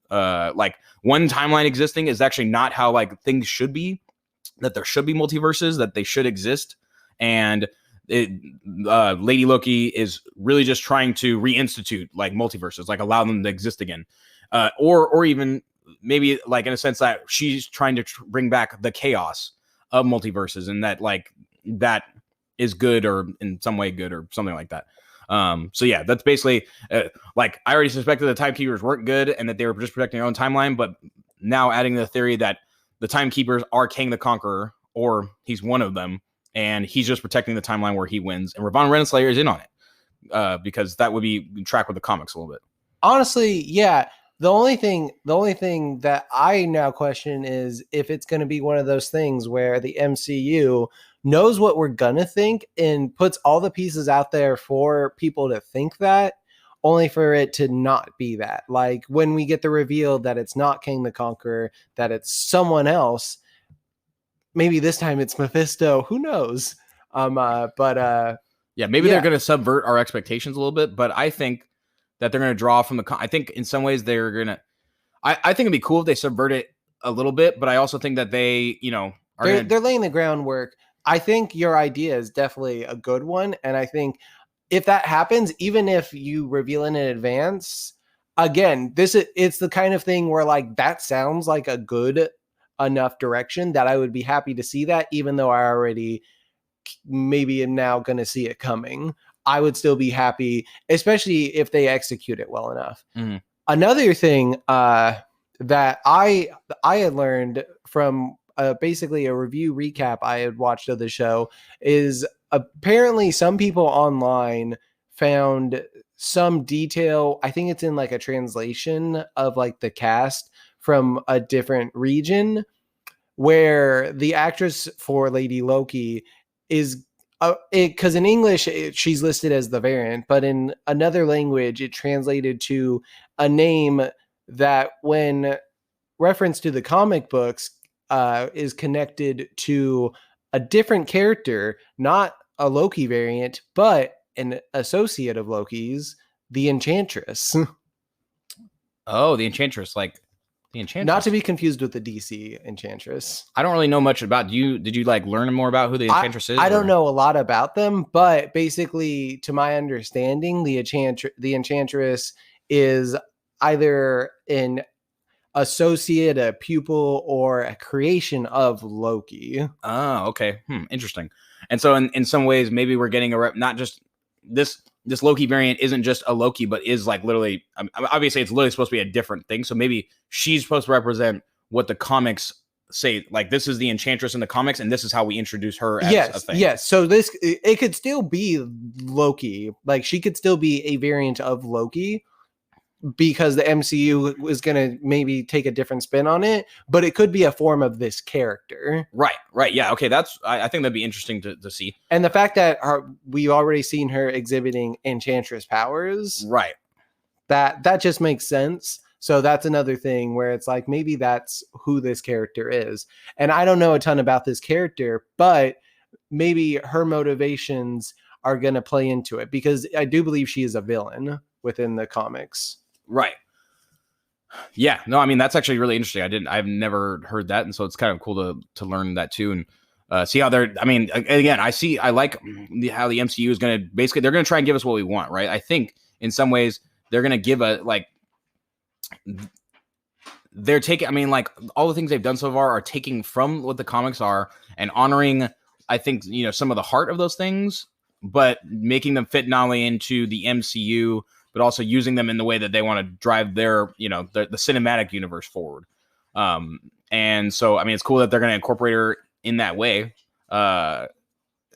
like one timeline existing is actually not how like things should be, that there should be multiverses, that they should exist. And Lady Loki is really just trying to reinstitute like multiverses, like allow them to exist again, or even maybe like in a sense that she's trying to bring back the chaos of multiverses, and that like that is good, or in some way good, or something like that. So yeah, that's basically like I already suspected the timekeepers weren't good and that they were just protecting their own timeline, but now adding the theory that the timekeepers are King the Conqueror, or he's one of them, and he's just protecting the timeline where he wins, and Ravonna Renslayer is in on it, because that would be track with the comics a little bit. Honestly, yeah. The only thing that I now question is if it's going to be one of those things where the MCU knows what we're going to think and puts all the pieces out there for people to think that, only for it to not be that. Like when we get the reveal that it's not King the Conqueror, that it's someone else, maybe this time it's Mephisto, who knows? Yeah, maybe they're going to subvert our expectations a little bit, but I think that they're going to draw from I think in some ways they're going to, I think it'd be cool if they subvert it a little bit, but I also think that they, they're laying the groundwork. I think your idea is definitely a good one. And I think if that happens, even if you reveal it in advance, again, it's the kind of thing where like, that sounds like a good enough direction that I would be happy to see that, even though I already maybe am now going to see it coming. I would still be happy, especially if they execute it well enough. Mm-hmm. Another thing that I had learned from basically a review recap I had watched of the show is apparently some people online found some detail. I think it's in like a translation of like the cast from a different region, where the actress for Lady Loki is Because in English she's listed as the variant, but in another language it translated to a name that, when reference to the comic books, is connected to a different character, not a Loki variant, but an associate of Loki's, the Enchantress. Oh, the Enchantress, like the Enchantress. Not to be confused with the DC Enchantress. I don't really know much about. Did you like learn more about who the Enchantress is? I don't know a lot about them, but basically, to my understanding, the Enchantress is either an associate, a pupil, or a creation of Loki. Oh, okay. Interesting. And so in some ways, maybe we're getting not just this Loki variant isn't just a Loki, but is like literally, obviously it's literally supposed to be a different thing. So maybe she's supposed to represent what the comics say. Like, this is the Enchantress in the comics, and this is how we introduce her as a thing. Yes. So it could still be Loki. Like, she could still be a variant of Loki, because the MCU is going to maybe take a different spin on it, but it could be a form of this character. Right. Yeah. Okay. I think that'd be interesting to see. And the fact that we've already seen her exhibiting Enchantress powers. Right. That just makes sense. So that's another thing where it's like, maybe that's who this character is. And I don't know a ton about this character, but maybe her motivations are going to play into it, because I do believe she is a villain within the comics. Right. Yeah. No, I mean, that's actually really interesting. I've never heard that. And so it's kind of cool to learn that too. And see how again, I like how the MCU is going to basically, they're going to try and give us what we want. Right. I think in some ways they're going to give they're taking, I mean, like, all the things they've done so far are taking from what the comics are and honoring, I think, some of the heart of those things, but making them fit not only into the MCU, but also using them in the way that they want to drive their, the cinematic universe forward. And so, I mean, it's cool that they're going to incorporate her in that way. Like,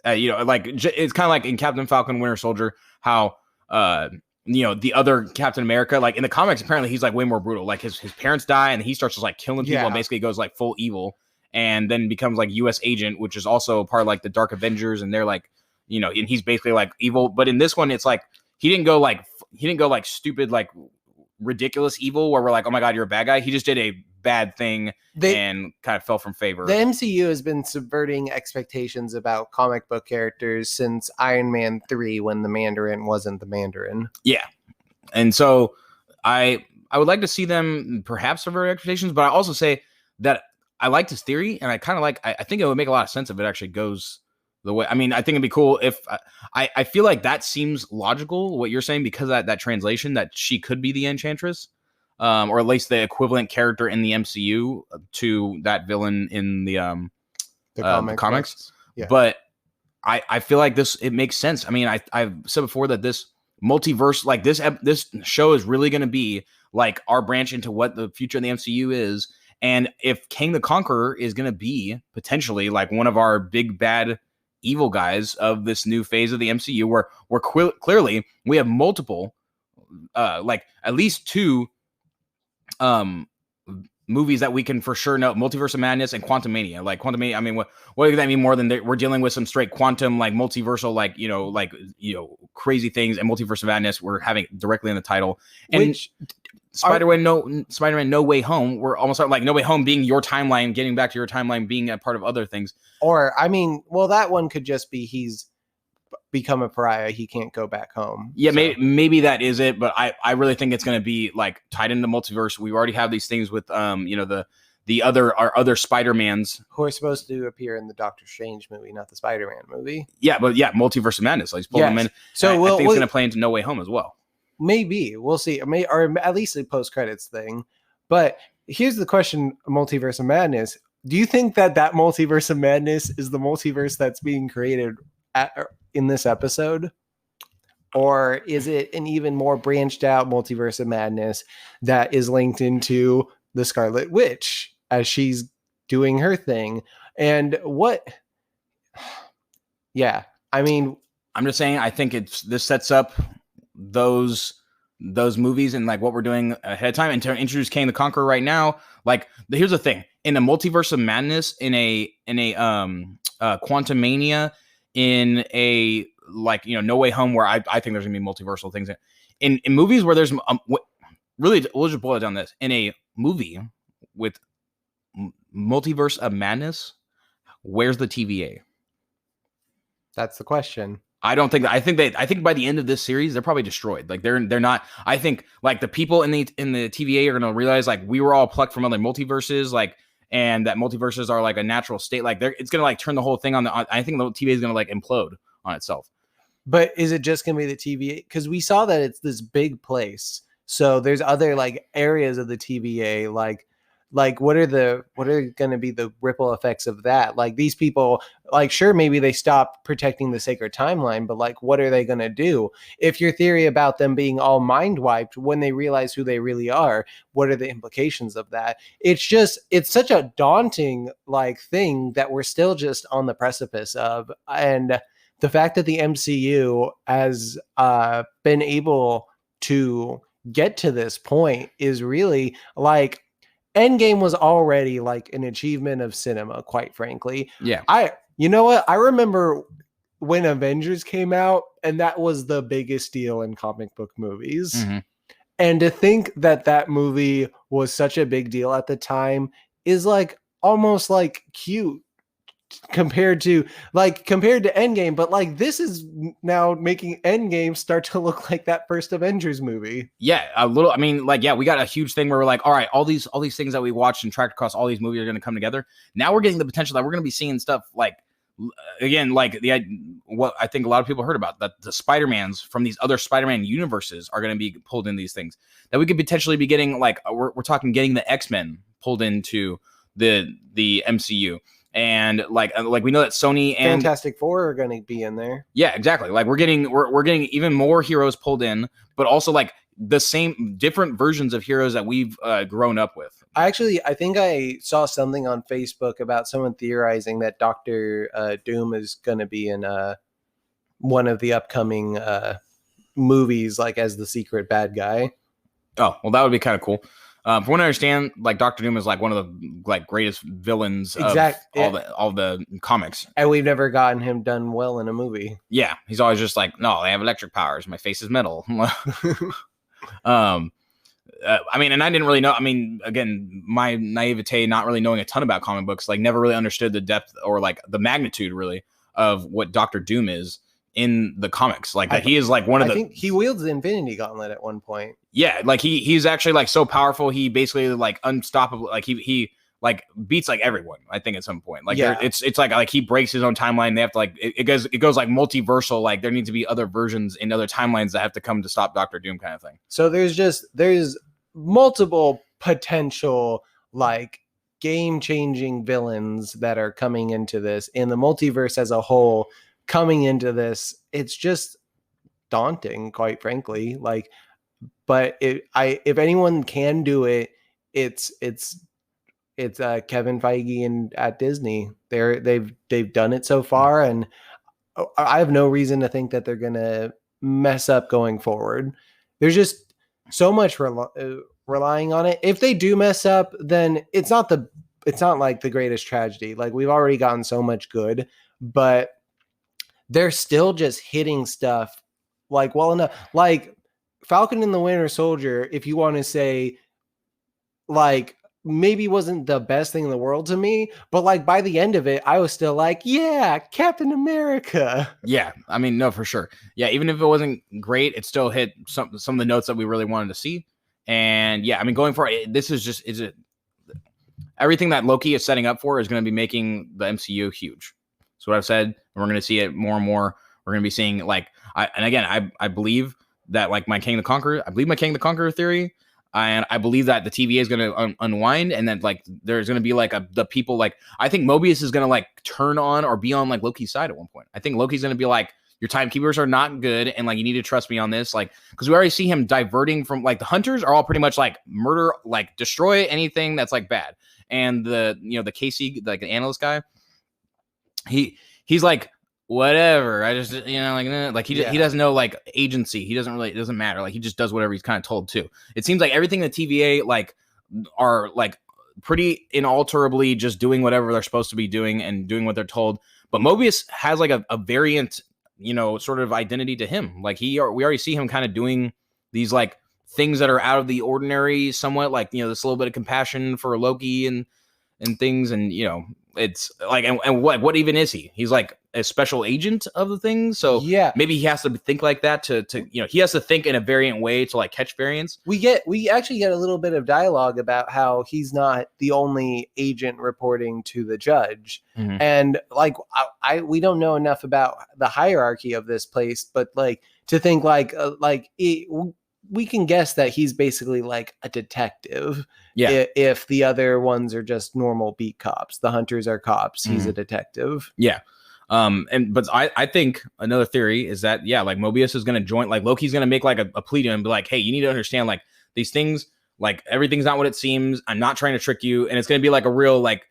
it's kind of like in Captain Falcon, Winter Soldier, how, the other Captain America, like in the comics, apparently he's like way more brutal. Like his parents die and he starts just like killing people and basically goes like full evil, and then becomes like US agent, which is also part of like the Dark Avengers. And they're like, and he's basically like evil. But in this one, it's like, he didn't go like stupid, like ridiculous evil where we're like, oh my God, you're a bad guy. He just did a bad thing and kind of fell from favor. The MCU has been subverting expectations about comic book characters since Iron Man 3, when the Mandarin wasn't the Mandarin. Yeah. And so I would like to see them perhaps subvert expectations, but I also say that I like this theory, and I kind of I think it would make a lot of sense if it actually goes the way. I mean, I think it'd be cool if I feel like that seems logical, what you're saying, because of that translation that she could be the Enchantress, or at least the equivalent character in the MCU to that villain in the comics. Yeah. But I feel like it makes sense. I mean, I've said before that this multiverse, like this show is really going to be like our branch into what the future of the MCU is. And if Kang the Conqueror is going to be potentially like one of our big bad evil guys of this new phase of the MCU, where clearly we have multiple, like at least two movies that we can for sure know: Multiverse of Madness and Quantumania. Like Quantumania, I mean, what does that mean more than we're dealing with some straight quantum, like multiversal, like crazy things, and Multiverse of Madness we're having directly in the title. And Spider-Man No Way Home, we're almost like No Way Home being your timeline, getting back to your timeline, being a part of other things. Or, I mean, well, that one could just be he's become a pariah, he can't go back home. Yeah, so. maybe that is it, but I really think it's going to be like tied into multiverse. We already have these things with our other Spider-Mans who are supposed to appear in the Doctor Strange movie, not the Spider-Man movie. Yeah, but yeah, Multiverse of Madness. Like, pull them in. So I think it's going to play into No Way Home as well. Maybe we'll see, or at least a post-credits thing. But here's the question: Multiverse of Madness. Do you think that Multiverse of Madness is the multiverse that's being created in this episode, or is it an even more branched out Multiverse of Madness that is linked into the Scarlet Witch as she's doing her thing? And what? Yeah, I mean, I'm just saying. I think this sets up those movies and like what we're doing ahead of time, and to introduce Kang the Conqueror right now. Like, here's the thing: in a Multiverse of Madness, in a Quantumania, in a like No Way Home, where I think there's gonna be multiversal things in movies where there's really, we'll just boil it down this. In a movie with multiverse of madness, where's the TVA? That's the question. I don't think I think by the end of this series they're probably destroyed. Like they're not. I think like the people in the TVA are gonna realize like we were all plucked from other multiverses, like, and that multiverses are like a natural state. Like it's gonna like turn the whole thing on. I think the TVA is gonna like implode on itself. But is it just gonna be the TVA? Because we saw that it's this big place, so there's other like areas of the TVA, like what are going to be the ripple effects of that? Like these people, like sure, maybe they stop protecting the sacred timeline, but like what are they going to do? If your theory about them being all mind wiped when they realize who they really are, what are the implications of that? It's such a daunting like thing that we're still just on the precipice of. And the fact that the MCU has been able to get to this point is really like, Endgame was already like an achievement of cinema, quite frankly. Yeah. You know what? I remember when Avengers came out, and that was the biggest deal in comic book movies. Mm-hmm. And to think that that movie was such a big deal at the time is like almost like cute compared to Endgame, but like this is now making Endgame start to look like that first Avengers movie. Yeah, a little. I mean, like, yeah, we got a huge thing where we're like, all right, all these things that we watched and tracked across all these movies are going to come together. Now we're getting the potential that we're going to be seeing stuff like, again, like what I think a lot of people heard about, that the Spider-Mans from these other Spider-Man universes are going to be pulled in these things. That we could potentially be getting, like, we're talking getting the X-Men pulled into the MCU. And like we know that Sony and Fantastic Four are going to be in there. Yeah, exactly. Like we're getting even more heroes pulled in, but also like the same different versions of heroes that we've grown up with. I think I saw something on Facebook about someone theorizing that Doctor Doom is going to be in one of the upcoming movies, like as the secret bad guy. Oh, well, that would be kind of cool. From what I understand, like Doctor Doom is like one of the like greatest villains of all the comics, and we've never gotten him done well in a movie. Yeah, he's always just like, no, I have electric powers. My face is metal. I mean, and I didn't really know. I mean, again, my naivete, not really knowing a ton about comic books, like never really understood the depth or like the magnitude really of what Doctor Doom is in the comics. Like that he is like one of the. I think he wields the Infinity Gauntlet at one point. Yeah, like he's actually like so powerful. He basically like unstoppable. Like he like beats like everyone. I think at some point, like yeah. it's like he breaks his own timeline. They have to like it goes like multiversal. Like there need to be other versions in other timelines that have to come to stop Doctor Doom, kind of thing. So there's multiple potential like game-changing villains that are coming into this, in the multiverse as a whole coming into this. It's just daunting, quite frankly. Like, but if anyone can do it, it's Kevin Feige and at Disney. They've done it so far, and I have no reason to think that they're gonna mess up going forward. There's just so much relying on it. If they do mess up, then it's not like the greatest tragedy. Like we've already gotten so much good, but they're still just hitting stuff like well enough. Like Falcon and the Winter Soldier, if you want to say like maybe wasn't the best thing in the world to me, but like by the end of it, I was still like, yeah, Captain America. Yeah, I mean, no, for sure. Yeah, even if it wasn't great, it still hit some of the notes that we really wanted to see. And yeah, I mean, going forward, this is everything that Loki is setting up for is going to be making the MCU huge. So what I've said, and we're going to see it more and more. We're going to be seeing like, I believe that like my King the Conqueror theory. And I believe that the TVA is going to unwind, and then like there's going to be like the people like I think Mobius is going to like turn on or be on like Loki's side at one point. I think Loki's going to be like, your timekeepers are not good, and like you need to trust me on this, like because we already see him diverting from like the hunters are all pretty much like murder, like destroy anything that's like bad, and the KC like the analyst guy, he's like, whatever. I just, like he doesn't know like agency. He doesn't really, it doesn't matter. Like he just does whatever he's kind of told to. It seems like everything the TVA like are like pretty inalterably just doing whatever they're supposed to be doing and doing what they're told. But Mobius has like a variant, sort of identity to him. Like we already see him kind of doing these like things that are out of the ordinary, somewhat like this little bit of compassion for Loki and things, and it's like and what even is he? He's like a special agent of the thing, so Yeah. maybe he has to think like that to he has to think in a variant way to like catch variants. We actually get a little bit of dialogue about how he's not the only agent reporting to the judge, and like we don't know enough about the hierarchy of this place, but like to think we can guess that he's basically like a detective. Yeah. If the other ones are just normal beat cops, the hunters are cops, he's a detective. Yeah. But I think another theory is that, like Mobius is going to join, like Loki's going to make like a plea to him and be like, hey, you need to understand like these things, like everything's not what it seems. I'm not trying to trick you. And it's going to be like a real, like,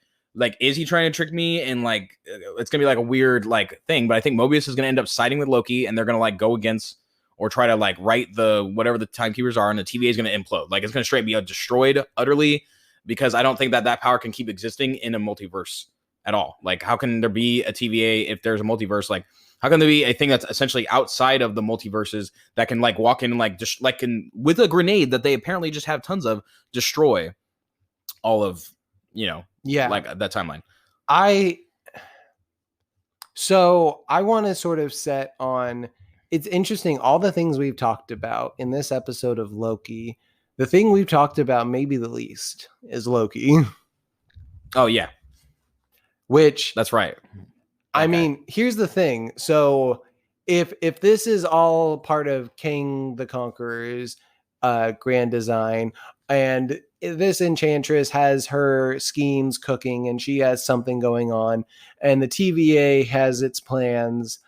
is he trying to trick me? And like, it's going to be like a weird like thing, but I think Mobius is going to end up siding with Loki, and they're going to like go against or try to like right the, whatever the timekeepers are. And the TVA is going to implode. Like it's going to straight be destroyed utterly, because I don't think that power can keep existing in a multiverse at all. Like, how can there be a TVA if there's a multiverse? Like, how can there be a thing that's essentially outside of the multiverses that can like walk in and like just like can with a grenade that they apparently just have tons of destroy all of like that timeline? So I want to sort of set on. It's interesting, all the things we've talked about in this episode of Loki. The thing we've talked about maybe the least is Loki. Oh yeah. Which that's right. I mean, here's the thing. So if this is all part of King the Conqueror's grand design, and this enchantress has her schemes cooking and she has something going on, and the TVA has its plans,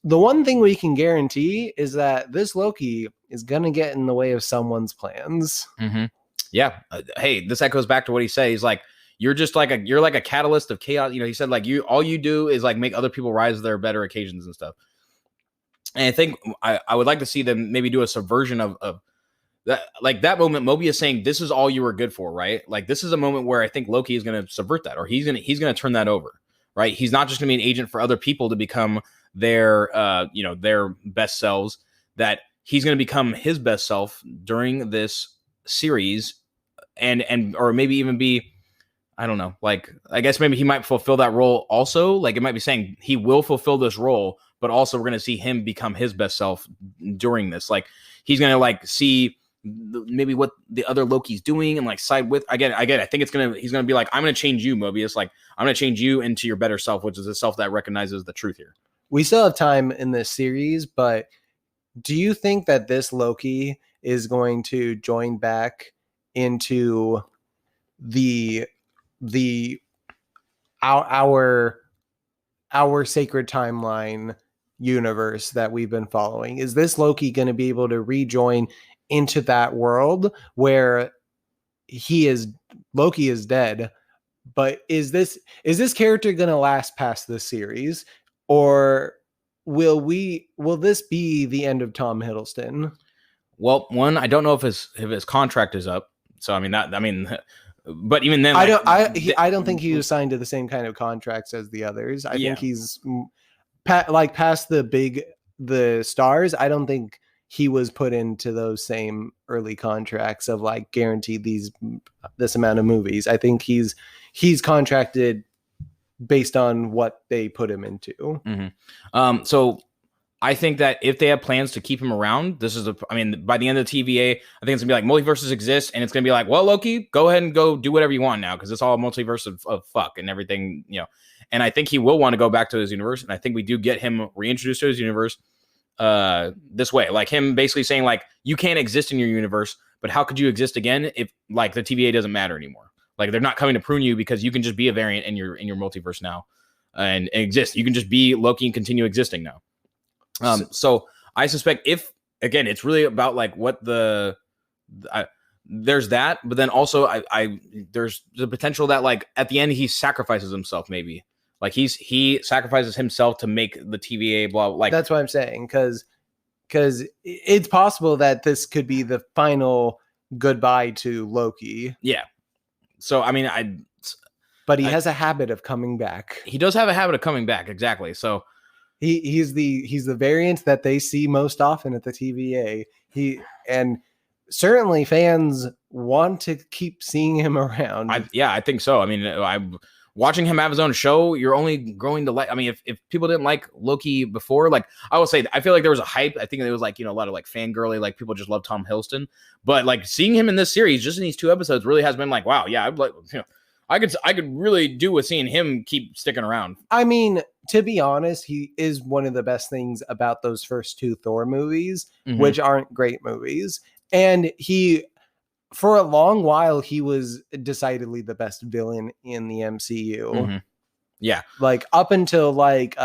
the one thing we can guarantee is that this Loki is going to get in the way of someone's plans. Yeah. Hey, this echoes back to what he said. He's like, you're just like you're like a catalyst of chaos. He said like all you do is like make other people rise to their better occasions and stuff. And I think I would like to see them maybe do a subversion of that, like that moment. Mobius saying, this is all you were good for, right? Like this is a moment where I think Loki is going to subvert that, or he's going to turn that over, right? He's not just going to be an agent for other people to become their best selves, that he's going to become his best self during this series, and or maybe even be, I don't know, like I guess maybe he might fulfill that role also. Like it might be saying he will fulfill this role, but also we're going to see him become his best self during this. Like he's going to like see maybe what the other Loki's doing and like side with. I think he's going to be like, I'm going to change you, Mobius. Like I'm going to change you into your better self, which is a self that recognizes the truth here. We still have time in this series, but do you think that this Loki is going to join back into our sacred timeline universe that we've been following? Is this Loki going to be able to rejoin into that world where Loki is dead, but is this character going to last past this series, or will this be the end of Tom Hiddleston? Well, one, I don't know if his contract is up. So but even then, I don't think he was signed to the same kind of contracts as the others. I think he's past the stars. I don't think he was put into those same early contracts of like guaranteed this amount of movies. I think he's contracted based on what they put him into. So I think that if they have plans to keep him around, by the end of the TVA, I think it's gonna be like multiverses exist, and it's gonna be like, well, Loki, go ahead and go do whatever you want now, because it's all a multiverse of fuck and everything, And I think he will want to go back to his universe, and I think we do get him reintroduced to his universe this way, like him basically saying like, you can't exist in your universe, but how could you exist again if like the TVA doesn't matter anymore? Like they're not coming to prune you, because you can just be a variant in your multiverse now and exist. You can just be Loki and continue existing now. So I suspect again, it's really about like what there's that, but then also there's the potential that like at the end he sacrifices himself, maybe like he sacrifices himself to make the TVA blah. Like that's what I'm saying, because it's possible that this could be the final goodbye to Loki. Yeah. So but he has a habit of coming back. He does have a habit of coming back, exactly. So he's the variant that they see most often at the TVA. And certainly fans want to keep seeing him around. I think so. I mean, I'm watching him have his own show. You're only growing to like. I mean, if people didn't like Loki before, like I will say, I feel like there was a hype. I think there was like a lot of like fangirly, like people just love Tom Hiddleston. But like seeing him in this series, just in these 2 episodes, really has been like, wow, yeah, I'd like, I could really do with seeing him keep sticking around. I mean, to be honest, he is one of the best things about those first 2 Thor movies, which aren't great movies. And for a long while, he was decidedly the best villain in the MCU. Yeah. Like up until like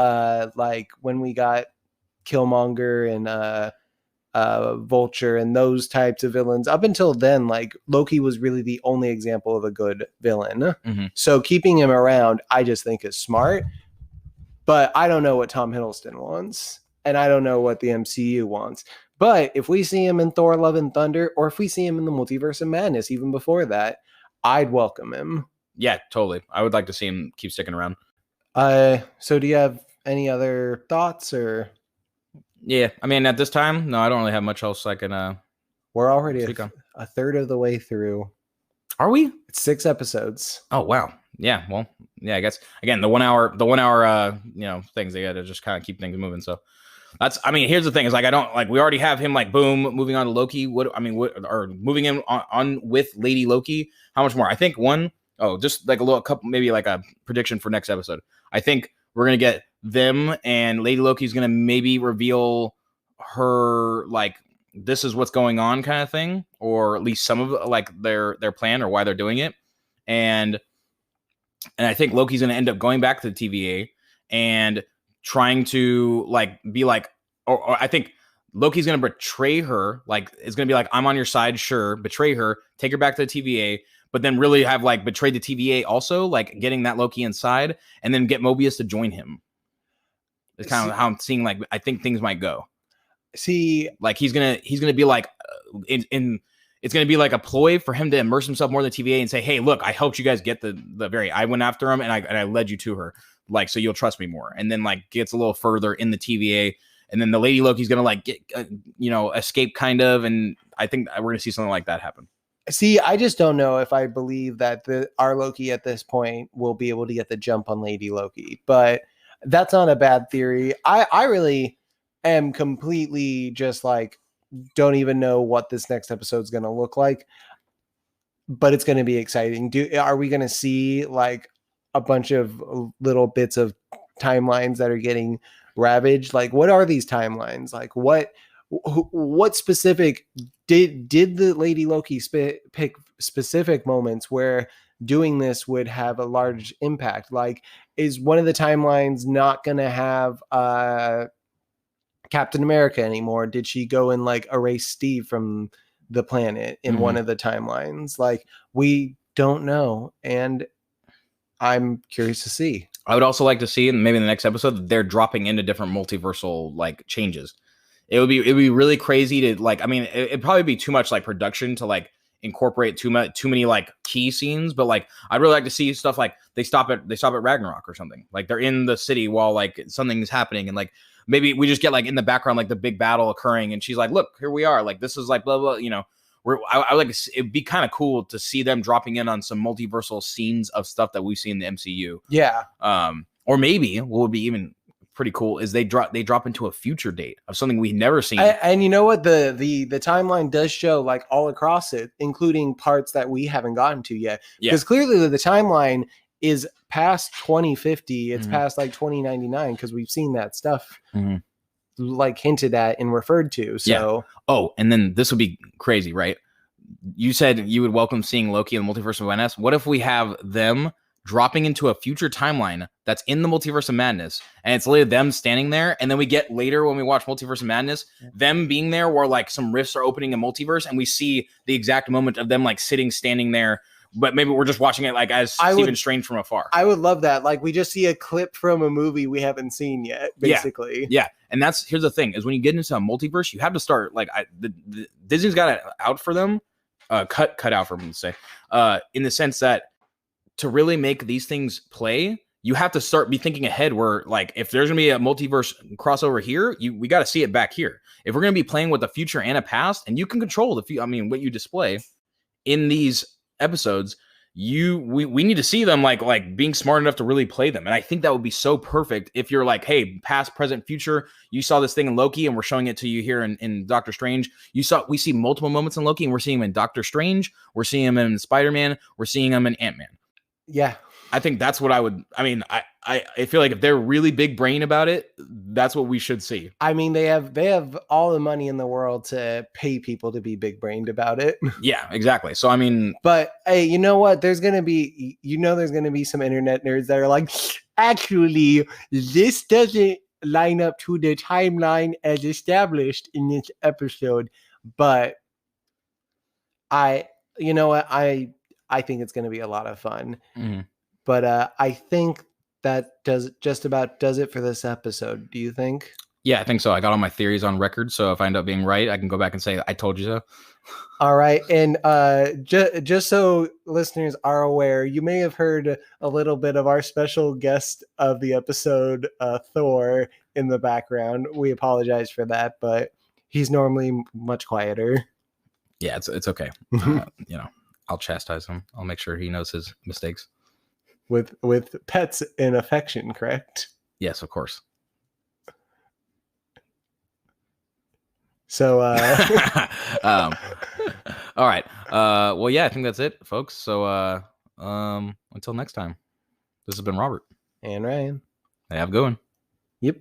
when we got Killmonger and Vulture and those types of villains, up until then, like Loki was really the only example of a good villain. So keeping him around, I just think is smart. But I don't know what Tom Hiddleston wants, and I don't know what the MCU wants. But if we see him in Thor: Love and Thunder, or if we see him in the Multiverse of Madness, even before that, I'd welcome him. Yeah, totally. I would like to see him keep sticking around. So do you have any other thoughts or? Yeah, I mean, at this time, no, I don't really have much else I can. We're already a third of the way through. Are we? It's 6 episodes. Oh wow. Yeah. Well, yeah. I guess again the 1 hour things they got to just kind of keep things moving. So that's. I mean, here's the thing: is like I don't like we already have him like boom moving on to Loki. Or moving him on with Lady Loki. How much more? I think just like a couple, maybe like a prediction for next episode. I think we're gonna get them and Lady Loki's gonna maybe reveal her like this is what's going on kind of thing, or at least some of like their plan or why they're doing it. And I think Loki's gonna end up going back to the TVA and trying to like be like, or I think Loki's gonna betray her. Like it's gonna be like, I'm on your side, sure, betray her, take her back to the TVA, but then really have like betrayed the TVA also, like getting that Loki inside, and then get Mobius to join him. It's kind of how I'm seeing like I think things might go. See, like he's gonna be like it's gonna be like a ploy for him to immerse himself more in the TVA and say, hey, look, I helped you guys get I went after him and I led you to her, like so you'll trust me more, and then like gets a little further in the TVA, and then the Lady Loki's gonna like get escape kind of, and I think we're gonna see something like that happen. See, I just don't know if I believe that our Loki at this point will be able to get the jump on Lady Loki, but that's not a bad theory. I really am completely just like, don't even know what this next episode is going to look like, but it's going to be exciting. Are we going to see like a bunch of little bits of timelines that are getting ravaged? Like, what are these timelines? Like, what specific did the Lady Loki pick specific moments where doing this would have a large impact? Like, is one of the timelines not going to have Captain America anymore? Did she go and like erase Steve from the planet in one of the timelines? Like, we don't know, and I'm curious to see. I would also like to see, maybe in the next episode, they're dropping into different multiversal like changes. It'd be really crazy to like. I mean, it'd probably be too much like production to like incorporate too many like key scenes, but like I'd really like to see stuff like they stop at Ragnarok or something. Like they're in the city while like something's happening, and like maybe we just get like in the background like the big battle occurring, and she's like, "Look, here we are. Like this is like blah blah." I like it'd be kind of cool to see them dropping in on some multiversal scenes of stuff that we've seen in the MCU. Yeah. Or maybe what would be even pretty cool is they drop into a future date of something we've never seen. And you know what, the timeline does show like all across it, including parts that we haven't gotten to yet, because clearly the timeline is past 2050. It's past like 2099, because we've seen that stuff like hinted at and referred to. So and then this would be crazy, right? You said you would welcome seeing Loki in the Multiverse of Madness. What if we have them dropping into a future timeline that's in the Multiverse of Madness, and it's literally them standing there, and then we get later when we watch Multiverse of Madness, them being there where like some rifts are opening in multiverse, and we see the exact moment of them like standing there, but maybe we're just watching it like as Stephen Strange from afar. I would love that. Like we just see a clip from a movie we haven't seen yet, basically. Yeah. And here's the thing is when you get into a multiverse, you have to start like the Disney's got it out for them, cut out for them to say, in the sense that to really make these things play, you have to start be thinking ahead where like if there's gonna be a multiverse crossover here, we got to see it back here. If we're gonna be playing with the future and a past, and you can control what you display in these episodes, we need to see them like being smart enough to really play them. And I think that would be so perfect if you're like, hey, past, present, future, you saw this thing in Loki and we're showing it to you here in Doctor Strange. We see multiple moments in Loki and we're seeing him in Doctor Strange, we're seeing him in Spider-Man, we're seeing him in Ant-Man. Yeah. I think that's what I feel like if they're really big brain about it, that's what we should see. I mean, they have all the money in the world to pay people to be big brained about it. Yeah, exactly. So I mean, but hey, you know what? There's gonna be some internet nerds that are like, actually, this doesn't line up to the timeline as established in this episode. But you know what? I think it's gonna be a lot of fun. mm-hmm. But I think that just about does it for this episode. Do you think? Yeah, I think so. I got all my theories on record, so if I end up being right, I can go back and say I told you so. All right, and just so listeners are aware, you may have heard a little bit of our special guest of the episode, Thor, in the background. We apologize for that, but he's normally much quieter. Yeah, it's okay. I'll chastise him. I'll make sure he knows his mistakes. With pets and affection, correct? Yes, of course. So all right. Well, yeah, I think that's it, folks. So until next time, this has been Robert and Ryan. Hey, have a good one. Yep.